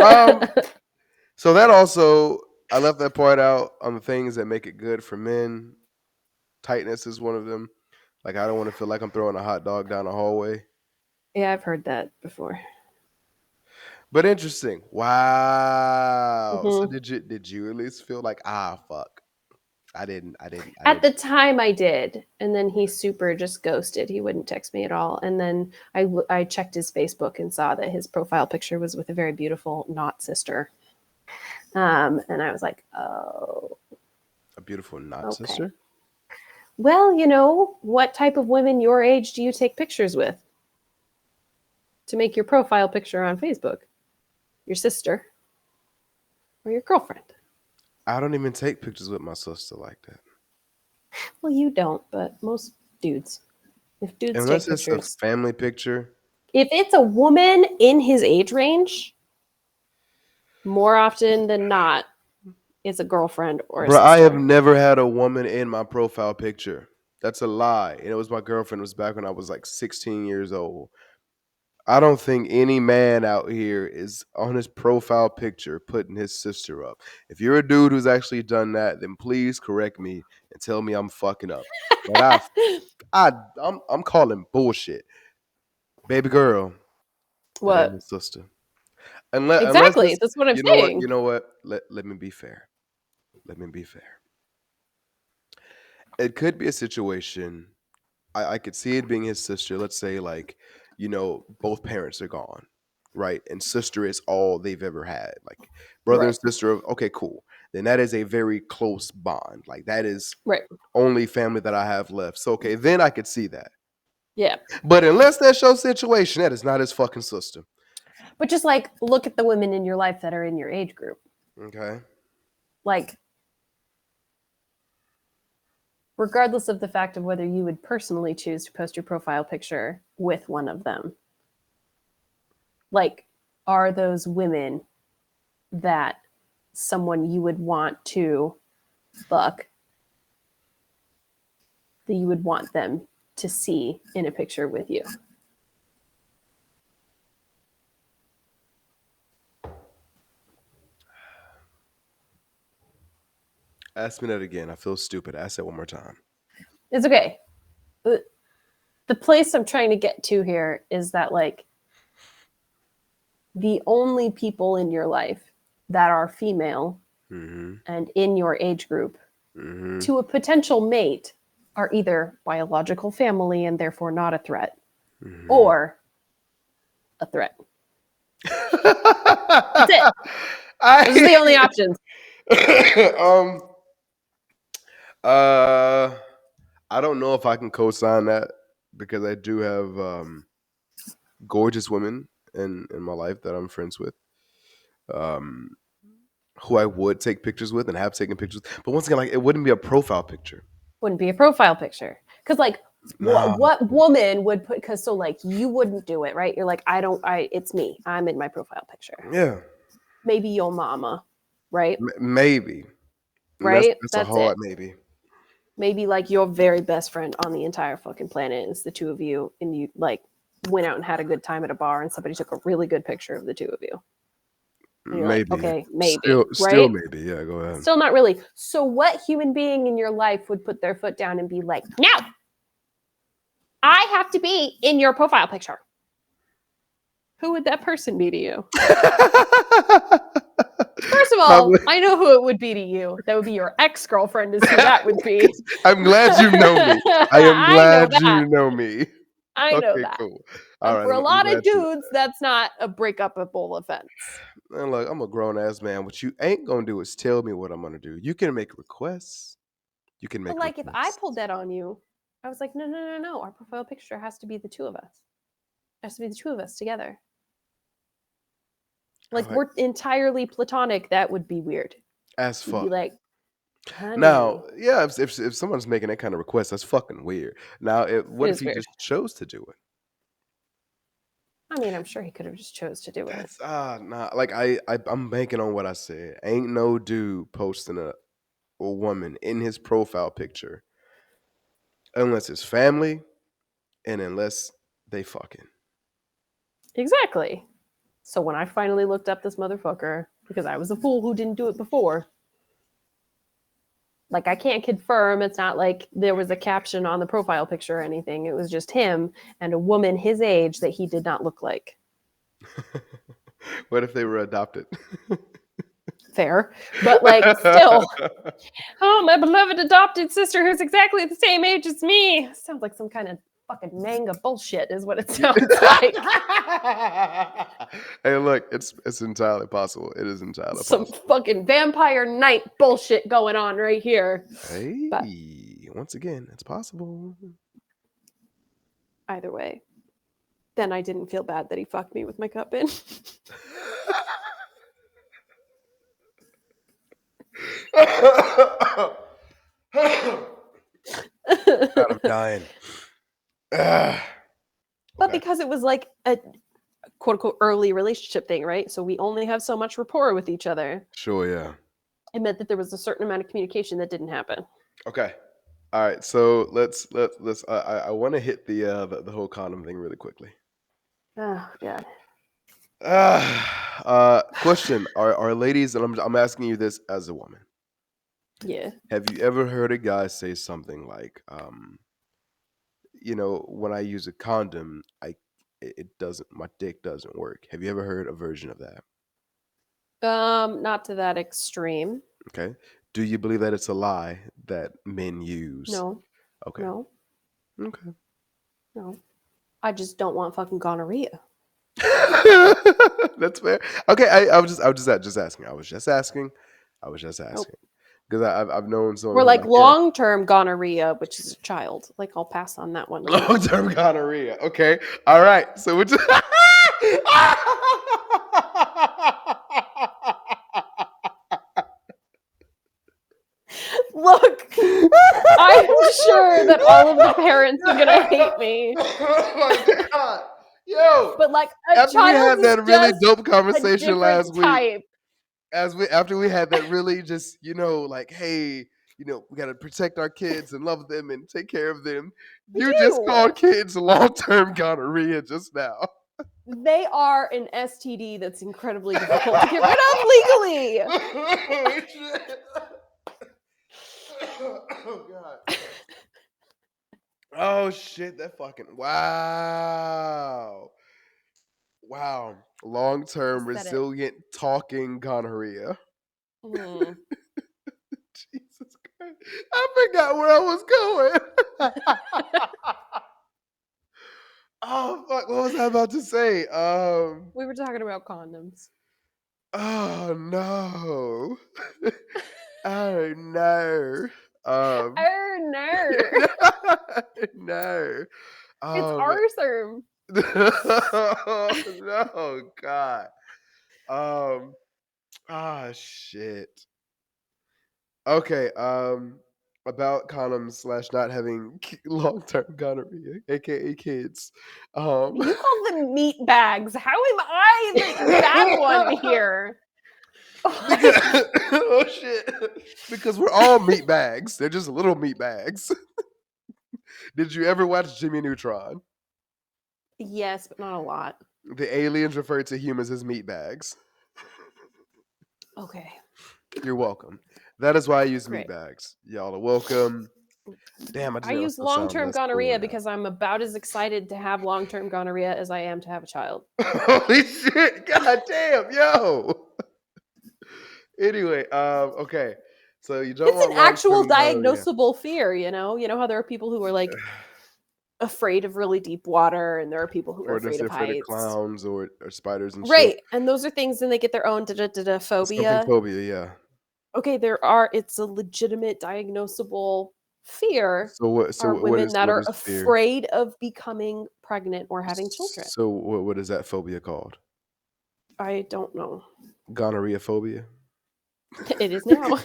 A: um. So that also, I left that part out on the things that make it good for men. Tightness is one of them. Like I don't want to feel like I'm throwing a hot dog down a hallway.
B: Yeah, I've heard that before.
A: But interesting. Wow. So
B: Hmm.
A: did you at least feel like fuck. I
B: At
A: didn't.
B: the time, I did, and then he super just ghosted. He wouldn't text me at all. And then I checked his Facebook and saw that his profile picture was with a very beautiful not sister. And I was like, oh,
A: A beautiful not
B: okay.
A: sister.
B: Well, what type of women your age do you take pictures with to make your profile picture on Facebook? Your sister or your girlfriend?
A: I don't even take pictures with my sister like that.
B: Well, you don't, but most dudes. If dudes take
A: Unless it's a
B: pictures,
A: family picture.
B: if it's a woman in his age range, more often than not, it's a girlfriend or a
A: Bro, I have
B: sister.
A: never had a woman in my profile picture. That's a lie. And it was my girlfriend. It was back when I was like 16 years old. I don't think any man out here is on his profile picture putting his sister up. If you're a dude who's actually done that, then please correct me and tell me I'm fucking up. But I'm calling bullshit, baby girl. That ain't
B: What?
A: his sister. Unless
B: Exactly.
A: it's
B: That's what I'm
A: you know what
B: saying.
A: you know what. Let me be fair. Let me be fair. It could be a situation. I could see it being his sister. Let's say like, both parents are gone, right? And sister is all they've ever had. Like brother and
B: Right.
A: sister, okay, cool. Then that is a very close bond. Like that is
B: Right.
A: only family that I have left. So okay, then I could see that.
B: Yeah.
A: But unless that's your situation, that is not his fucking sister.
B: But just like look at the women in your life that are in your age group.
A: Okay.
B: Like, regardless of the fact of whether you would personally choose to post your profile picture with one of them, like, are those women that someone you would want to fuck, that you would want them to see in a picture with you?
A: Ask me that again. I feel stupid. Ask that one more time.
B: It's okay. The place I'm trying to get to here is that, like, the only people in your life that are female
A: Mm-hmm.
B: and in your age group
A: Mm-hmm.
B: to a potential mate are either biological family and therefore not a threat,
A: Mm-hmm.
B: or a threat. That's it. Those are the only
A: I
B: options.
A: um uh I don't know if I can co-sign that because I do have gorgeous women in my life that I'm friends with. Um who I would take pictures with and have taken pictures. But once again, like it wouldn't be a profile picture.
B: Wouldn't be a profile picture. Because, like,
A: Nah.
B: what woman would put, because so, like, you wouldn't do it, right? You're like, it's me. I'm in my profile picture.
A: Yeah.
B: Maybe your mama, right?
A: Maybe. And that's
B: Right?
A: that's a
B: That's it.
A: hard maybe.
B: Maybe like your very best friend on the entire fucking planet is the two of you, and you like went out and had a good time at a bar, and somebody took a really good picture of the two of you, and you're like,
A: Maybe.
B: okay, maybe,
A: Still
B: right?
A: maybe. Yeah, go ahead.
B: Still not really. So, what human being in your life would put their foot down and be like, no, I have to be in your profile picture? Who would that person be to you? First of all,
A: Probably.
B: I know who it would be to you. That would be your ex girlfriend, is who that would be.
A: I'm glad you know me. I am
B: I know
A: glad
B: that.
A: you know me.
B: I know
A: Okay,
B: that.
A: cool. All
B: And
A: right,
B: for a
A: I'm
B: lot of
A: glad you.
B: dudes, that's not a breakupable offense.
A: And look, I'm a grown ass man. What you ain't gonna do is tell me what I'm gonna do. You can make requests. You can
B: But
A: make
B: like, if I pulled
A: requests.
B: that on you, I was like, no, no, no, no. Our profile picture has to be the two of us. It has to be the two of us together.
A: I'm
B: Like,
A: like,
B: we're entirely platonic. That would be weird.
A: as
B: You'd be
A: fuck.
B: like,
A: Now,
B: honey.
A: yeah, if someone's making that kind of request, that's fucking weird. Now,
B: It
A: what if
B: is
A: he
B: weird.
A: just chose to do it?
B: I mean, I'm sure he could have just chose to do it.
A: That's nah. Like I'm banking on what I said. Ain't no dude posting a woman in his profile picture unless it's family and unless they fucking.
B: Exactly. So when I finally looked up this motherfucker, because I was a fool who didn't do it before, like, I can't confirm it's not like there was a caption on the profile picture or anything. It was just him and a woman his age that he did not look like.
A: What if they were adopted?
B: Fair. But like, still, oh, my beloved adopted sister who's exactly the same age as me. Sounds like some kind of fucking manga bullshit, is what it sounds like.
A: Hey, look, it's entirely possible. It is entirely
B: Some
A: possible.
B: fucking Vampire Knight bullshit going on right here. But
A: Hey, once again, it's possible.
B: either way, then I didn't feel bad that he fucked me with my cup in.
A: God, I'm dying. Ah,
B: But
A: okay,
B: because it was like a quote unquote early relationship thing, right? So we only have so much rapport with each other.
A: sure, yeah.
B: It meant that there was a certain amount of communication that didn't happen.
A: Okay, all right. So let's. I want to hit the whole condom thing really quickly.
B: Oh god.
A: Question: Are ladies? And I'm asking you this as a woman.
B: Yeah.
A: Have you ever heard a guy say something like, when I use a condom, it doesn't, my dick doesn't work. Have you ever heard a version of that?
B: Not to that extreme.
A: Okay. Do you believe that it's a lie that men use?
B: No.
A: Okay.
B: No.
A: Okay.
B: No. I just don't want fucking gonorrhea.
A: That's fair. Okay, I was just asking. I was just asking. I was just
B: Nope.
A: asking because I've known
B: Or
A: someone who's
B: like
A: like, yeah,
B: long-term gonorrhea, which is a child. Like I'll pass on that one too.
A: long term gonorrhea. Okay, all right. So we're just.
B: Look, I'm sure that all of the parents are gonna hate me,
A: Oh my god, yo!
B: but like a
A: After we
B: child
A: had
B: is
A: that really
B: just
A: dope
B: a
A: conversation
B: different
A: last week,
B: type.
A: after we had that really just like, hey, we got to protect our kids and love them and take care of them.
B: I
A: You just
B: do.
A: called kids long term gonorrhea just now.
B: They are an STD that's incredibly difficult to get rid of legally.
A: Oh, shit. Oh god. Oh shit, that fucking wow. Wow. Long term
B: Just said it.
A: resilient talking gonorrhea.
B: Mm.
A: Jesus Christ. I forgot where I was going. Oh fuck, what was I about to say?
B: We were talking about condoms.
A: Oh no. Oh no. Um
B: Oh no.
A: no.
B: It's
A: Um
B: Arthur.
A: no god. Um shit. Okay, about condoms slash not having long term gonorrhea, aka kids.
B: You call them meat bags. How am I the bad one here?
A: Because
B: Like,
A: oh shit, because we're all meat bags. They're just little meat bags. Did you ever watch Jimmy Neutron?
B: yes, but not a lot.
A: The aliens refer to humans as meat bags.
B: Okay,
A: You're welcome. That is why I use meat
B: great.
A: bags. Y'all are welcome. Damn, I
B: I
A: just made
B: use
A: myself sound
B: long-term
A: less cool
B: gonorrhea
A: now.
B: because I'm about as excited to have long-term gonorrhea as I am to have a child.
A: Holy shit! God damn, yo. Anyway, okay. So you don't
B: It's an
A: want long
B: actual
A: term gonorrhea.
B: diagnosable fear, you know? You know how there are people who are like afraid of really deep water and there are people who are
A: Or just
B: afraid of
A: they're afraid of
B: heights.
A: clowns or spiders and shit.
B: Right. And those are things and they get their own da-da-da-da
A: Something
B: phobia.
A: phobia, yeah.
B: Okay, it's a legitimate diagnosable fear
A: So what? So
B: are
A: what
B: women
A: is
B: that
A: what
B: are
A: is fear?
B: afraid of becoming pregnant or having children.
A: So what is that phobia called?
B: I don't know.
A: Gonorrhea phobia.
B: It is now.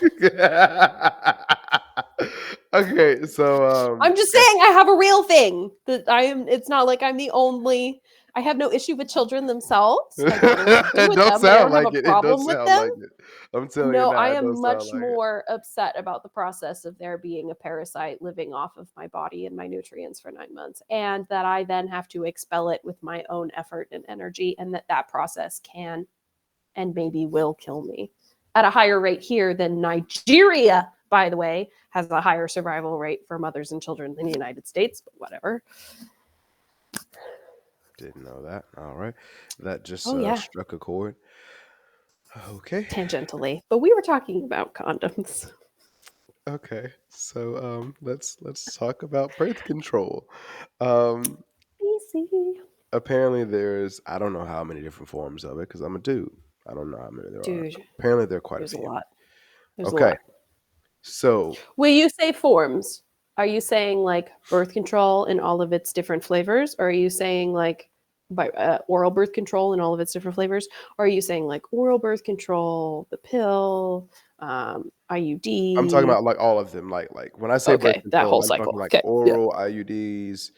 A: Okay, so
B: I'm just
A: okay.
B: saying I have a real thing that I am it's not like I'm the only I have no issue with children themselves. I don't know what to do
A: It
B: with
A: don't
B: them, but I
A: sound
B: don't have
A: like
B: a
A: it. It don't
B: problem with
A: sound
B: them.
A: like it. I'm telling you
B: No, I
A: now, it
B: am
A: don't sound
B: much
A: like it.
B: more upset about the process of there being a parasite living off of my body and my nutrients for 9 months, and that I then have to expel it with my own effort and energy, and that process can and maybe will kill me at a higher rate here than Nigeria, by the way, has a higher survival rate for mothers and children than the United States, but whatever.
A: Didn't know that. All right. That just
B: Oh, yeah,
A: struck a chord. Okay.
B: tangentially. But we were talking about condoms.
A: Okay. So let's talk about birth control. Um
B: Easy.
A: apparently there's, I don't know how many different forms of it because I'm a dude. I don't know how many there are.
B: Dude,
A: Apparently there are quite a
B: there's a
A: few.
B: lot. There's a
A: Okay.
B: lot.
A: So
B: Will you say forms? Are you saying like birth control in all of its different flavors? Or are you saying like oral birth control in all of its different flavors? Or are you saying like oral birth control, the pill,
A: I'm talking
B: IUD?
A: about like all of them. Like when I say birth
B: Okay, that
A: control,
B: whole
A: I'm talking
B: cycle.
A: like
B: Okay, yeah,
A: oral IUDs,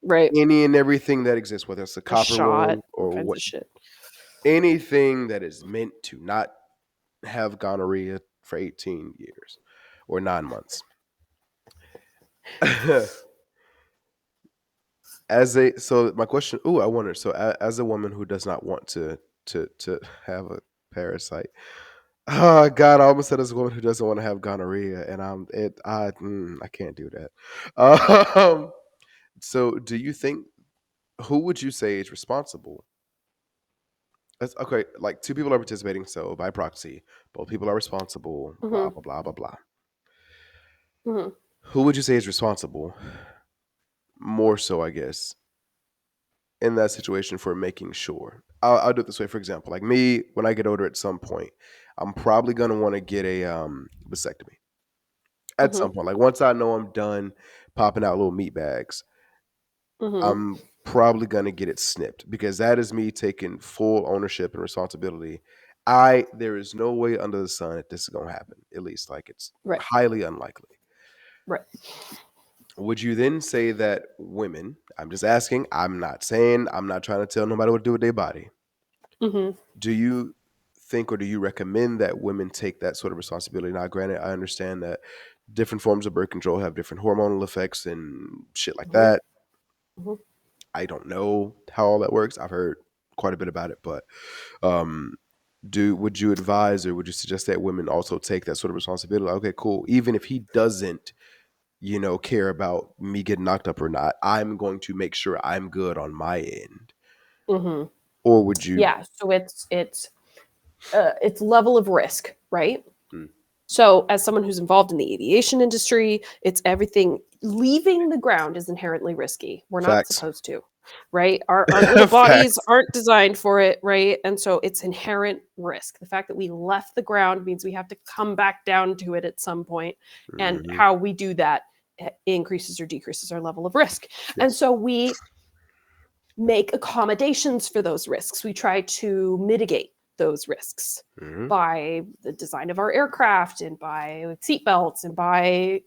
B: right.
A: any and everything that exists, whether it's a
B: A
A: copper
B: shot,
A: one
B: all
A: or
B: kinds
A: what,
B: of shit.
A: anything that is meant to not have gonorrhea for 18 years or 9 months. As a so my question, ooh, I wonder. So as a woman who does not want to have a parasite, oh God, I almost said as a woman who doesn't want to have gonorrhea, and I can't do that. Um, so do you think who would you say is responsible? Okay, like two people are participating, so by proxy, both people are responsible. Blah
B: Mhm,
A: blah blah blah blah.
B: mhm,
A: Who would you say is responsible? More so, I guess, in that situation for making sure. I'll do it this way. For example, like me, when I get older, at some point, I'm probably gonna want to get a vasectomy. At
B: mhm,
A: some point, like once I know I'm done popping out little meat bags,
B: mhm.
A: I'm probably gonna get it snipped because that is me taking full ownership and responsibility. I There is no way under the sun that this is gonna happen. At least, like it's
B: Right,
A: highly unlikely.
B: right.
A: Would you then say that women? I'm just asking. I'm not saying. I'm not trying to tell nobody what to do with their body.
B: Mhm,
A: Do you think or do you recommend that women take that sort of responsibility? Now, granted, I understand that different forms of birth control have different hormonal effects and shit like
B: mhm,
A: that.
B: mhm,
A: I don't know how all that works. I've heard quite a bit about it, but um, do would you advise or would you suggest that women also take that sort of responsibility? Like, okay, cool. Even if he doesn't, care about me getting knocked up or not, I'm going to make sure I'm good on my end.
B: mhm.
A: Or would you?
B: Yeah, so it's level of risk, right?
A: Hmm,
B: So, as someone who's involved in the aviation industry, it's everything. Leaving the ground is inherently risky. We're not
A: facts.
B: supposed to, right? Our little bodies
A: Facts.
B: aren't designed for it, right? And so it's inherent risk. The fact that we left the ground means we have to come back down to it at some point, and
A: Hmm.
B: how we do that increases or decreases our level of risk. And
A: Yes.
B: so we make accommodations for those risks. We try to mitigate those risks
A: Hmm.
B: by the design of our aircraft and by seatbelts and by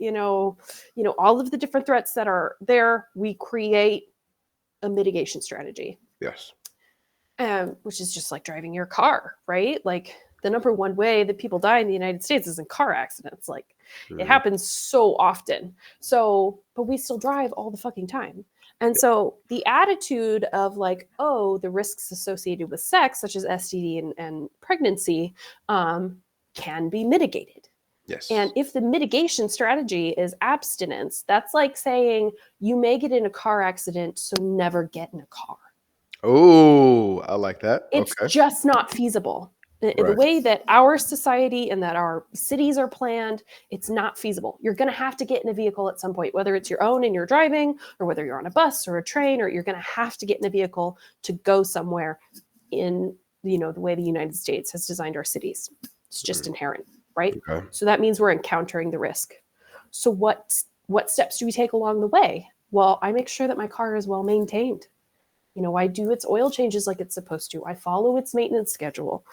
B: all of the different threats that are there. We create a mitigation strategy,
A: Yes.
B: which is just like driving your car, right? Like the number one way that people die in the United States is in car accidents. Like it
A: Hmm.
B: happens so often. So, but we still drive all the fucking time. And
A: Yeah.
B: so the attitude of like, oh, the risks associated with sex, such as STD and pregnancy, um, can be mitigated. And
A: Yes.
B: if the mitigation strategy is abstinence, that's like saying you may get in a car accident, so never get in a car.
A: Oh, I like that.
B: It's
A: Okay.
B: just not feasible. The
A: Right.
B: way that our society and that our cities are planned, it's not feasible. You're going to have to get in a vehicle at some point, whether it's your own and you're driving, or whether you're on a bus or a train, or you're going to have to get in a vehicle to go somewhere in the way the United States has designed our cities. It's just
A: Mm,
B: inherent, right?
A: okay.
B: So that means we're encountering the risk. So what steps do we take along the way? Well, I make sure that my car is well maintained. I do its oil changes like it's supposed to. I follow its maintenance schedule.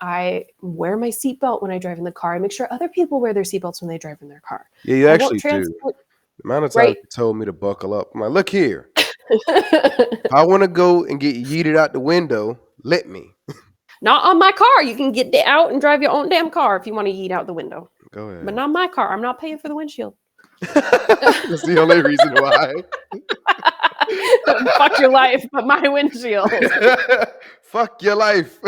B: I wear my seatbelt when I drive in the car. I make sure other people wear their seatbelts when they drive in their car.
A: Yeah, you
B: I won't
A: actually do.
B: transport,
A: The amount of times
B: right?
A: you told me to buckle up. I'm like, look here. If I want to go and get yeeted out the window, let me.
B: Not on my car. You can get out and drive your own damn car if you want to eat out the window.
A: Go
B: But
A: ahead.
B: not my car. I'm not paying for the windshield.
A: That's the only reason why.
B: Fuck your life, but my windshield.
A: Fuck your life.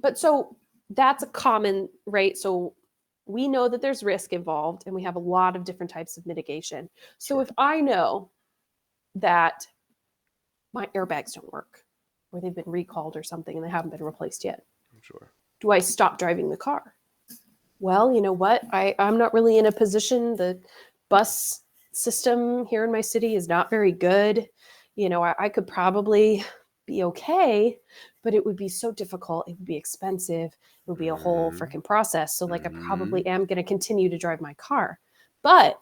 B: But so that's a common, right? So we know that there's risk involved and we have a lot of different types of mitigation. So
A: Sure.
B: if I know that my airbags don't work or they've been recalled or something and they haven't been replaced yet,
A: Sure.
B: do I stop driving the car? Well, you know what? I'm not really in a position. The bus system here in my city is not very good. I could probably be okay, but it would be so difficult. It would be expensive. It would be a whole
A: Hmm.
B: freaking process. So, like, I
A: Hmm.
B: probably am going to continue to drive my car, but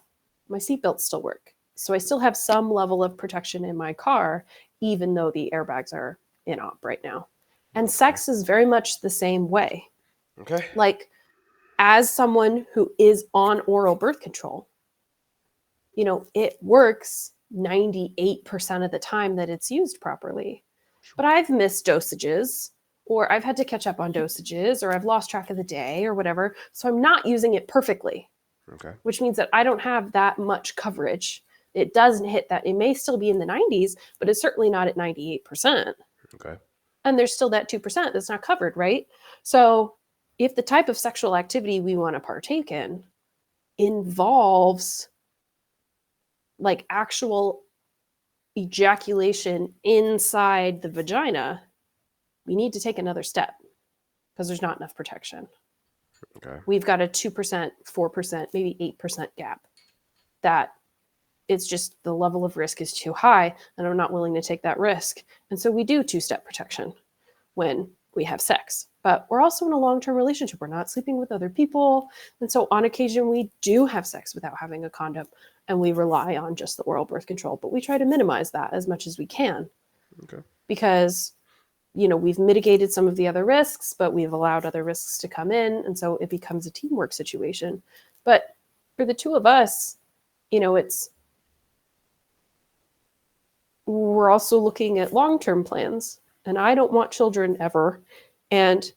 B: my seatbelts still work. So, I still have some level of protection in my car, even though the airbags are in op right now. And
A: Okay.
B: sex is very much the same way.
A: Okay.
B: Like, as someone who is on oral birth control, it works 98% of the time that it's used properly. But
A: Sure.
B: I've missed dosages, or I've had to catch up on dosages, or I've lost track of the day, or whatever. So I'm not using it perfectly.
A: Okay.
B: which means that I don't have that much coverage. It doesn't hit that. It may still be in the 90s, but it's certainly not at 98%.
A: Okay.
B: And there's still that 2% that's not covered, right? So if the type of sexual activity we want to partake in involves like actual ejaculation inside the vagina, we need to take another step because there's not enough protection.
A: Okay.
B: We've got a 2%, 4%, maybe 8% gap that it's just the level of risk is too high and I'm not willing to take that risk. And so we do two-step protection when we have sex. But we're also in a long-term relationship. We're not sleeping with other people. And so on occasion we do have sex without having a condom and we rely on just the oral birth control, but we try to minimize that as much as we can
A: Okay.
B: because we've mitigated some of the other risks, but we've allowed other risks to come in. And so it becomes a teamwork situation. But for the two of us, it's we're also looking at long-term plans. And I don't want children ever. And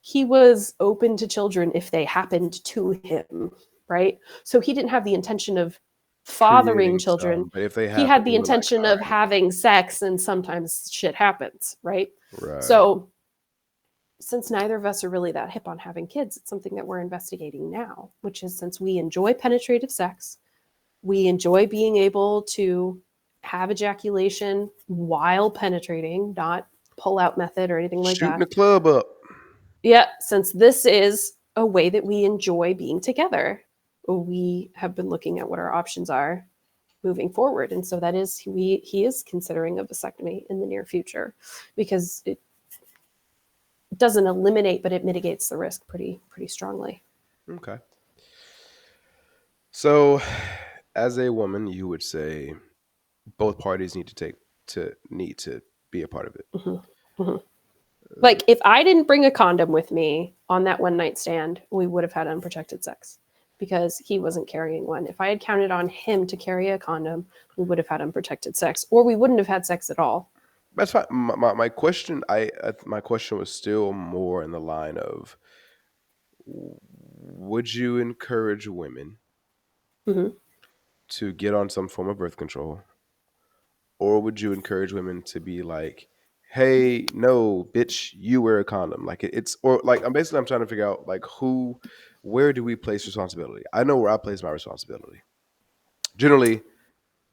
B: he was open to children if they happened to him, right? So he didn't have the intention of fathering
A: Creating
B: children.
A: some, but if they
B: He
A: happen,
B: had the
A: we're like,
B: intention
A: all
B: of
A: right,
B: having sex, and sometimes shit happens, right?
A: right.
B: So since neither of us are really that hip on having kids, it's something that we're investigating now, which is since we enjoy penetrative sex, we enjoy being able to have ejaculation while penetrating, not pull out method or anything like
A: Shooting
B: that.
A: the club up.
B: Yeah, since this is a way that we enjoy being together, we have been looking at what our options are moving forward. And so that is he is considering a vasectomy in the near future because it doesn't eliminate, but it mitigates the risk pretty strongly.
A: Okay. So, as a woman, you would say both parties need to be a part of it.
B: Mhm. Mhm. Like if I didn't bring a condom with me on that one night stand, we would have had unprotected sex because he wasn't carrying one. If I had counted on him to carry a condom, we would have had unprotected sex, or we wouldn't have had sex at all.
A: That's fine. My question, my question was still more in the line of: would you encourage women
B: Hmm.
A: to get on some form of birth control, or would you encourage women to be like, "Hey, no, bitch, you wear a condom"? Like it's or like I'm trying to figure out like where do we place responsibility? I know where I place my responsibility. Generally,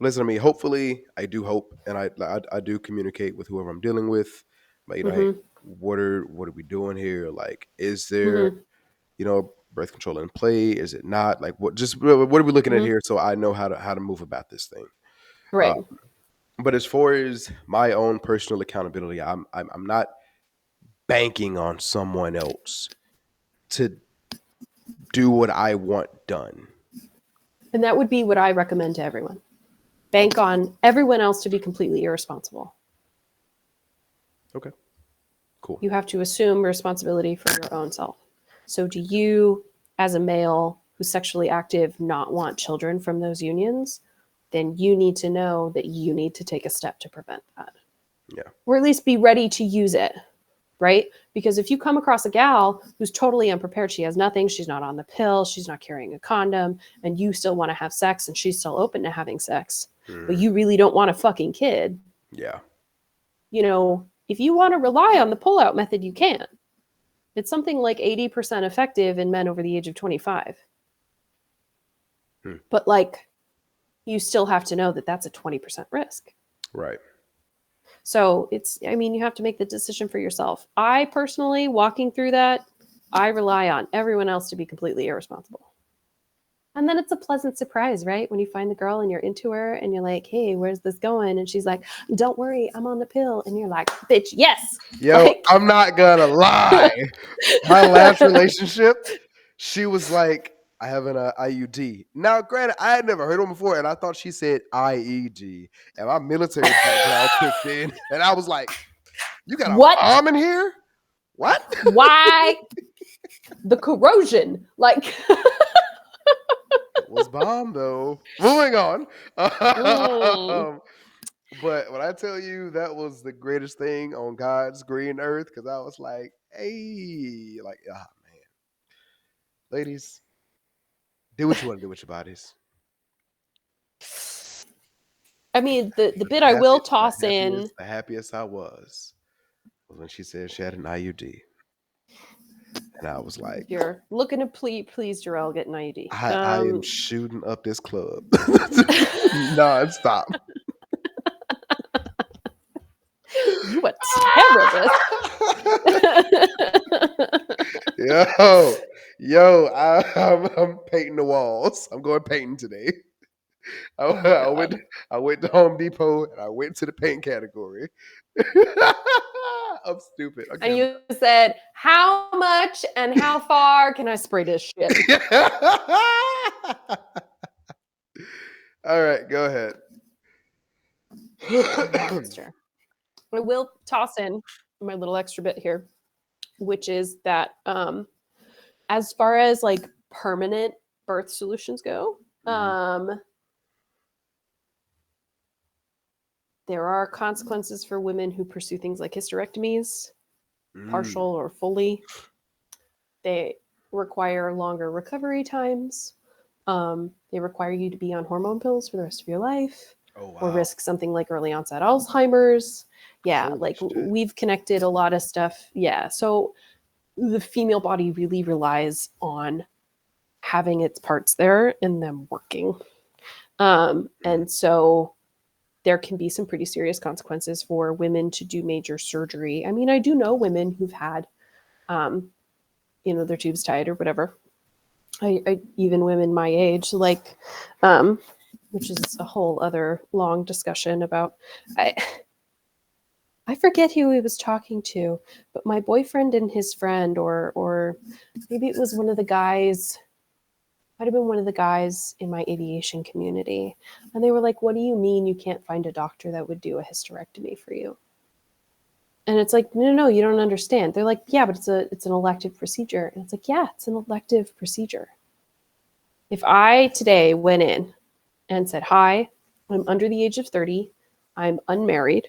A: listen to me. Hopefully, I do hope, and I do communicate with whoever I'm dealing with. But hey,
B: Hmm.
A: what are we doing here? Like, is there
B: Hmm.
A: birth control in play? Is it not? Like, what are we looking at
B: Hmm.
A: here? So I know how to move about this thing. Uh,
B: Right.
A: but as far as my own personal accountability, I'm not banking on someone else to do what I want done.
B: And that would be what I recommend to everyone. Bank
A: Okay.
B: on everyone else to be completely irresponsible.
A: Okay. Cool.
B: You have to assume responsibility for your own self. So, do you, as a male who's sexually active, not want children from those unions? Then you need to know that you need to take a step to prevent that,
A: Yeah.
B: or at least be ready to use it, right? Because if you come across a gal who's totally unprepared, she has nothing, she's not on the pill, she's not carrying a condom, and you still want to have sex and she's still open to having sex, but
A: Mhm.
B: you really don't want a fucking kid,
A: Yeah.
B: if you want to rely on the pull-out method, you can. It's something like 80% effective in men over the age of 25.
A: Hmm.
B: But like, you still have to know that that's a 20% risk.
A: Right.
B: So you have to make the decision for yourself. I personally, walking through that, I rely on everyone else to be completely irresponsible. And then it's a pleasant surprise, right? When you find the girl and you're into her and you're like, hey, where's this going? And she's like, don't worry, I'm on the pill. And you're like, bitch, yes.
A: Yo,
B: Like,
A: I'm not gonna lie. My last relationship, she was like, I have an IUD. Now, granted, I had never heard one before, and I thought she said IEG, and my military background kicked in, and I was like, "You got a
B: what?
A: bomb in here? What?"
B: Why the corrosion? Like,
A: It was bomb though. Moving on.
B: mm,
A: Um, but when I tell you that was the greatest thing on God's green earth, because I was like, "Hey, like, ah, man, ladies, Do what you want to do with your bodies.
B: I mean, the
A: But
B: bit I will toss in.
A: the happiest I was when she said she had an IUD, and I was like,
B: If you're looking to please Jarrell, get an IUD.
A: I am shooting up this club nonstop.
B: You a terrorist.
A: yo, I'm painting the walls. I'm going painting today. I,
B: Oh my
A: I went
B: god.
A: I went to Home Depot and I went to the paint category. I'm stupid. Okay.
B: And you said, how much and how far can I spray this shit?
A: All right, go ahead.
B: Monster. I will toss in my little extra bit here, which is that as far as like permanent birth solutions go,
A: Mhm.
B: there are consequences for women who pursue things like hysterectomies, partial
A: Mm.
B: or fully. They require longer recovery times. They require you to be on hormone pills for the rest of your life
A: Oh
B: or
A: wow.
B: risk something like early onset Alzheimer's. Yeah,
A: Holy
B: like
A: shit.
B: we've connected a lot of stuff. Yeah. So the female body really relies on having its parts there and them working.
A: Mm.
B: And so there can be some pretty serious consequences for women to do major surgery. I mean, I do know women who've had, um, their tubes tied or whatever. I even women my age, like, which is a whole other long discussion about. I forget who he was talking to, but my boyfriend and his friend, or maybe it was one of the guys, might have been one of the guys in my aviation community, and they were like, "What do you mean you can't find a doctor that would do a hysterectomy for you?" And it's like, no, no, no, you don't understand. They're like, yeah, but it's an elective procedure, and it's like, yeah, it's an elective procedure. If I today went in and said, "Hi, I'm under the age of 30, I'm unmarried,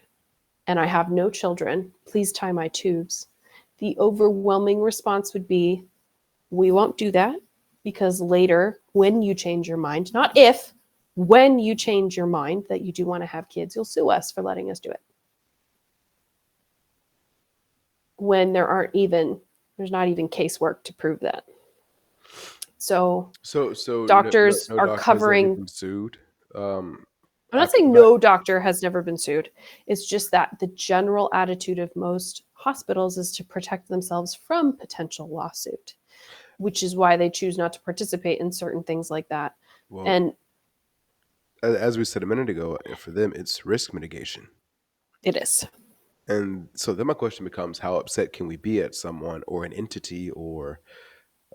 B: and I have no children. Please tie my tubes." The overwhelming response would be, "We won't do that because later, when you change your mind, not if, when you change your mind that you do want to have kids, you'll sue us for letting us do it." When there's not even casework to prove that. So
A: So
B: doctors
A: no
B: are
A: doctor has ever
B: covering.
A: been sued. Um,
B: I'm not
A: after the
B: saying
A: fact.
B: no doctor has never been sued. It's just that the general attitude of most hospitals is to protect themselves from potential lawsuit, which is why they choose not to participate in certain things like that.
A: Well,
B: And
A: as we said a minute ago, for them it's risk mitigation.
B: it is.
A: And so then my question becomes, how upset can we be at someone or an entity or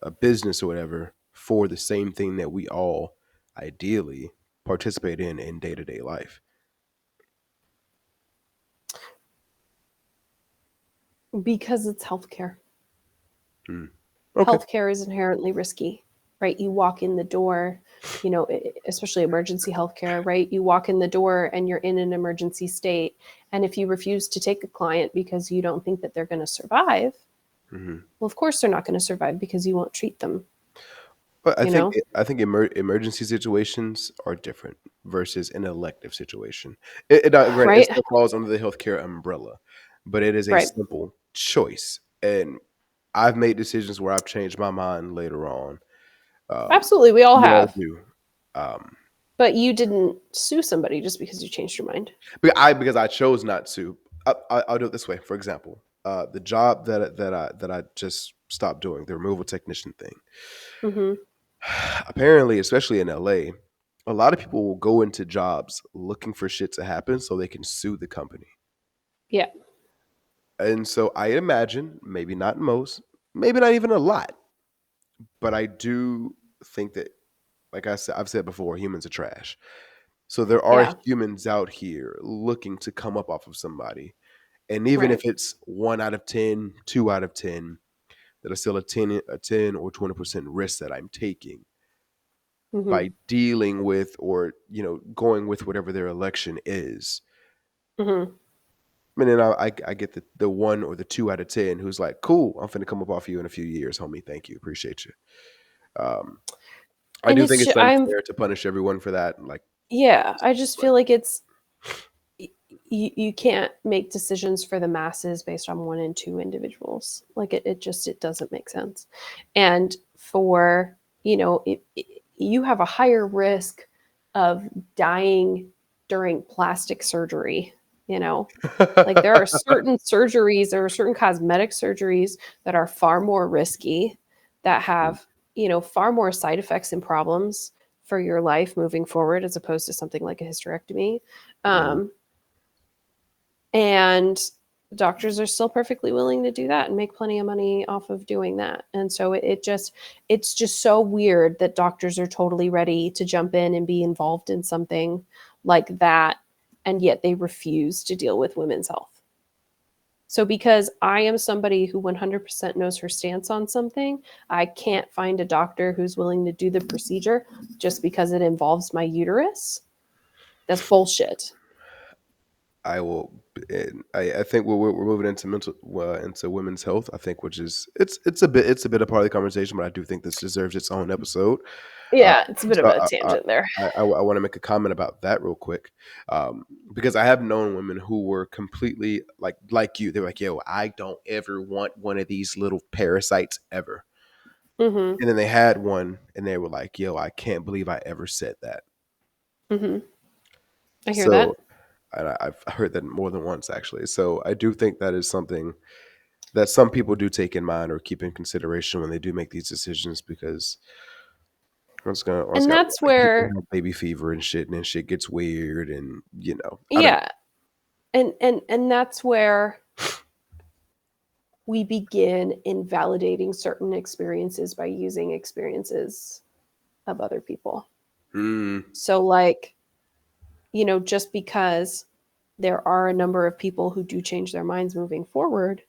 A: a business or whatever for the same thing that we all ideally participate in day to day life?
B: Because it's healthcare.
A: Hmm. Okay.
B: Healthcare is inherently risky, right? You walk in the door, especially emergency healthcare, right? You walk in the door and you're in an emergency state. And if you refuse to take a client because you don't think that they're going to survive,
A: Hmm.
B: well, of course they're not going to survive because you won't treat them,
A: But
B: you know?
A: I think emergency situations are different versus an elective situation. Granted, it
B: Right?
A: still falls under the healthcare umbrella, but it is a
B: Right.
A: simple choice. And I've made decisions where I've changed my mind later on. Um,
B: Absolutely. We all
A: we all
B: have.
A: do. Um,
B: But you didn't sue somebody just because you changed your mind.
A: because I chose not to. I'll do it this way. For example, the job that I just stopped doing, the removal technician thing.
B: Hmm.
A: Apparently, especially in LA, a lot of people will go into jobs looking for shit to happen so they can sue the company.
B: Yeah.
A: And so I imagine, maybe not most, maybe not even a lot, but I do think that, like I've said before, humans are trash. So there are
B: Yeah.
A: humans out here looking to come up off of somebody. And even
B: Right.
A: if it's 1 out of 10, 2 out of 10, that are still a 10 or 20% risk that I'm taking
B: Hmm.
A: by dealing with or going with whatever their election is.
B: Hmm.
A: And then I get the 1 or the 2 out of 10 who's like, cool, I'm finna come up off you in a few years, homie. Thank you, appreciate you. Um, I
B: And
A: do
B: it's
A: think
B: ju
A: it's
B: I'm
A: unfair to punish everyone for that. Like,
B: yeah, I just
A: but
B: feel like it's you can't make decisions for the masses based on one and two individuals. Like it just it doesn't make sense. And for you have a higher risk of dying during plastic surgery. You know, like there are certain surgeries, there are certain cosmetic surgeries that are far more risky, that have far more side effects and problems for your life moving forward as opposed to something like a hysterectomy.
A: Mhm.
B: Um, and doctors are still perfectly willing to do that and make plenty of money off of doing that. And so it's just so weird that doctors are totally ready to jump in and be involved in something like that, and yet they refuse to deal with women's health. So because I am somebody who 100% knows her stance on something, I can't find a doctor who's willing to do the procedure just because it involves my uterus. That's bullshit.
A: I will. I think we're moving into into women's health. I think, which is it's a bit a part of the conversation, but I do think this deserves its own episode. Uh,
B: Yeah, it's a bit of
A: so
B: a tangent there.
A: I want to make a comment about that real quick, um, because I have known women who were completely like you. They're like, "Yo, I don't ever want one of these little parasites ever,"
B: Mhm.
A: and then they had one, and they were like, "Yo, I can't believe I ever said that."
B: Mhm. I hear
A: So,
B: that.
A: and I've heard that more than once actually. So I do think that is something that some people do take in mind or keep in consideration when they do make these decisions because once
B: And
A: got
B: that's
A: like people
B: where
A: have baby fever and shit, and then shit gets weird, and I don't know.
B: yeah, and that's where we begin invalidating certain experiences by using experiences of other people.
A: Mm,
B: So like, just because there are a number of people who do change their minds moving forward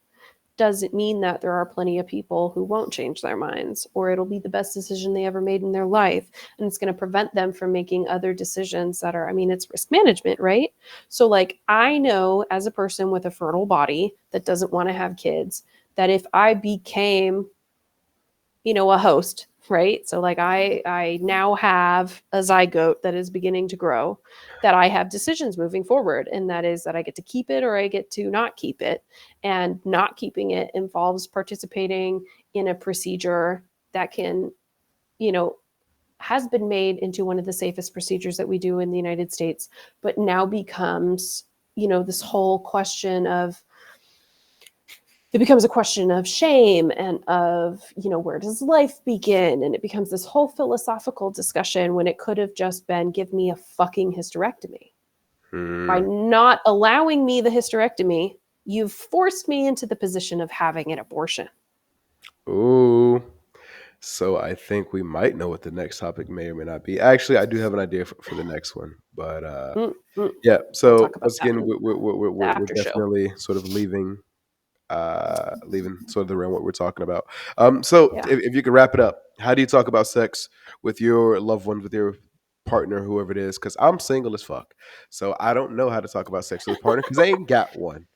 B: doesn't mean that there are plenty of people who won't change their minds, or it'll be the best decision they ever made in their life, and it's going to prevent them from making other decisions that are, I mean, it's risk management, right? So like I know as a person with a fertile body that doesn't want to have kids, that if I became a host, right? So like I now have a zygote that is beginning to grow, that I have decisions moving forward, and that is that I get to keep it or I get to not keep it. And not keeping it involves participating in a procedure that can, you know, has been made into one of the safest procedures that we do in the United States, but now becomes, this whole question of it becomes a question of shame and of where does life begin, and it becomes this whole philosophical discussion when it could have just been give me a fucking hysterectomy. By
A: mm.
B: not allowing me the hysterectomy, you've forced me into the position of having an abortion.
A: Ooh. So I think we might know what the next topic may or may not be. Actually, I do have an idea for the next one, but
B: Mm-mm.
A: yeah.
B: We'll
A: So
B: talk about
A: once
B: that
A: again,
B: in the
A: we're
B: after show.
A: definitely sort of leaving sort of the realm what we're talking about. So
B: Yeah.
A: if you could wrap it up, how do you talk about sex with your loved ones, with your partner, whoever it is? Because I'm single as fuck, so I don't know how to talk about sex with a partner because I ain't got one.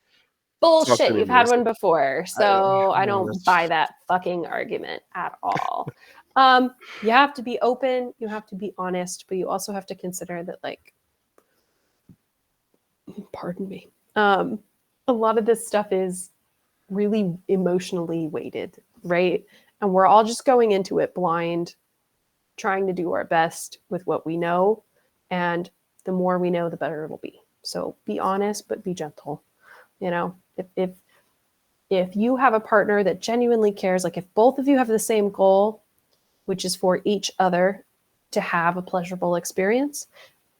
A: Talk to
B: Bullshit.
A: me,
B: You've had
A: Melissa.
B: one before.
A: I, uh,
B: So I don't buy
A: that's-
B: that fucking argument at all. You have to be open, you have to be honest, but you also have to consider that, like, pardon me, a lot of this stuff is really emotionally weighted, right? And we're all just going into it blind, trying to do our best with what we know. And the more we know, the better it'll be. So be honest, but be gentle. If you have a partner that genuinely cares, like if both of you have the same goal, which is for each other to have a pleasurable experience,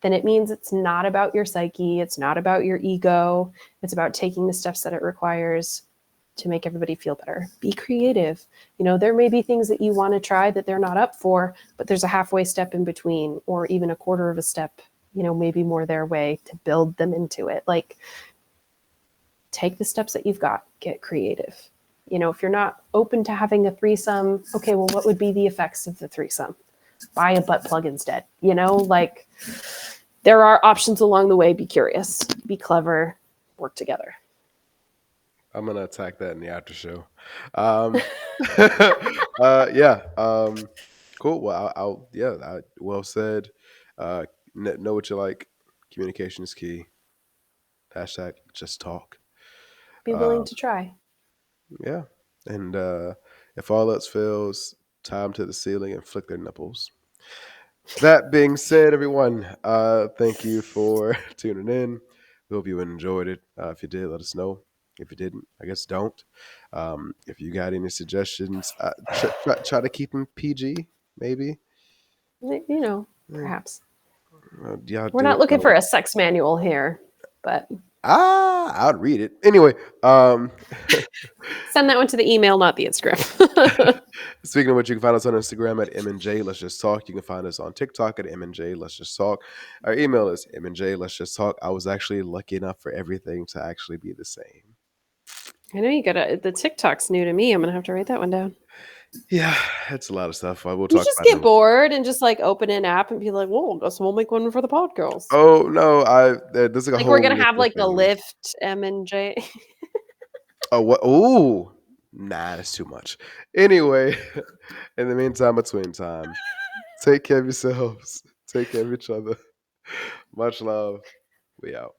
B: then it means it's not about your psyche, it's not about your ego, it's about taking the steps that it requires to make everybody feel better. Be creative. There may be things that you want to try that they're not up for, but there's a halfway step in between, or even a quarter of a step, maybe more their way to build them into it. Like, take the steps that you've got, get creative. If you're not open to having a threesome, okay, well, what would be the effects of the threesome? Buy a butt plug instead. Like, there are options along the way. Be curious, be clever, work together.
A: I'm gonna attack that in the after show. Um, yeah. Cool. Well, yeah, well said. Uh, know what you like. Communication is key. Hashtag just talk.
B: Be willing
A: Uh,
B: to try.
A: yeah. And if all else fails, tie 'em to the ceiling and flick their nipples. That being said, everyone, thank you for tuning in. We hope you enjoyed it. If you did, let us know. If you didn't, I guess don't. If you got any suggestions, try to keep them PG, maybe.
B: You know,
A: Eh,
B: perhaps.
A: y'all
B: We're
A: do
B: not
A: what
B: looking
A: y'all
B: for
A: want.
B: a sex manual here, but
A: I'd read it anyway.
B: send that one to the email, not the Instagram.
A: Speaking of which, you can find us on Instagram at MNJ Let's Just Talk. You can find us on TikTok at MNJ Let's Just Talk. Our email is MNJ Let's Just Talk. I was actually lucky enough for everything to actually be the same.
B: I know you gotta, the TikTok's new to me. I'm gonna have to write that one down.
A: Yeah, it's a lot of stuff. We'll
B: You
A: talk
B: just
A: about
B: get
A: it.
B: bored and just like open an app and be like, "Whoa, guess we'll make one for the podcast."
A: Oh no, there's like a
B: Like we're
A: whole
B: gonna
A: list
B: have
A: of
B: like the
A: things.
B: Lyft M and J.
A: Oh what? Ooh, nah, that's too much. Anyway, in the meantime, between time, take care of yourselves. Take care of each other. Much love. We out.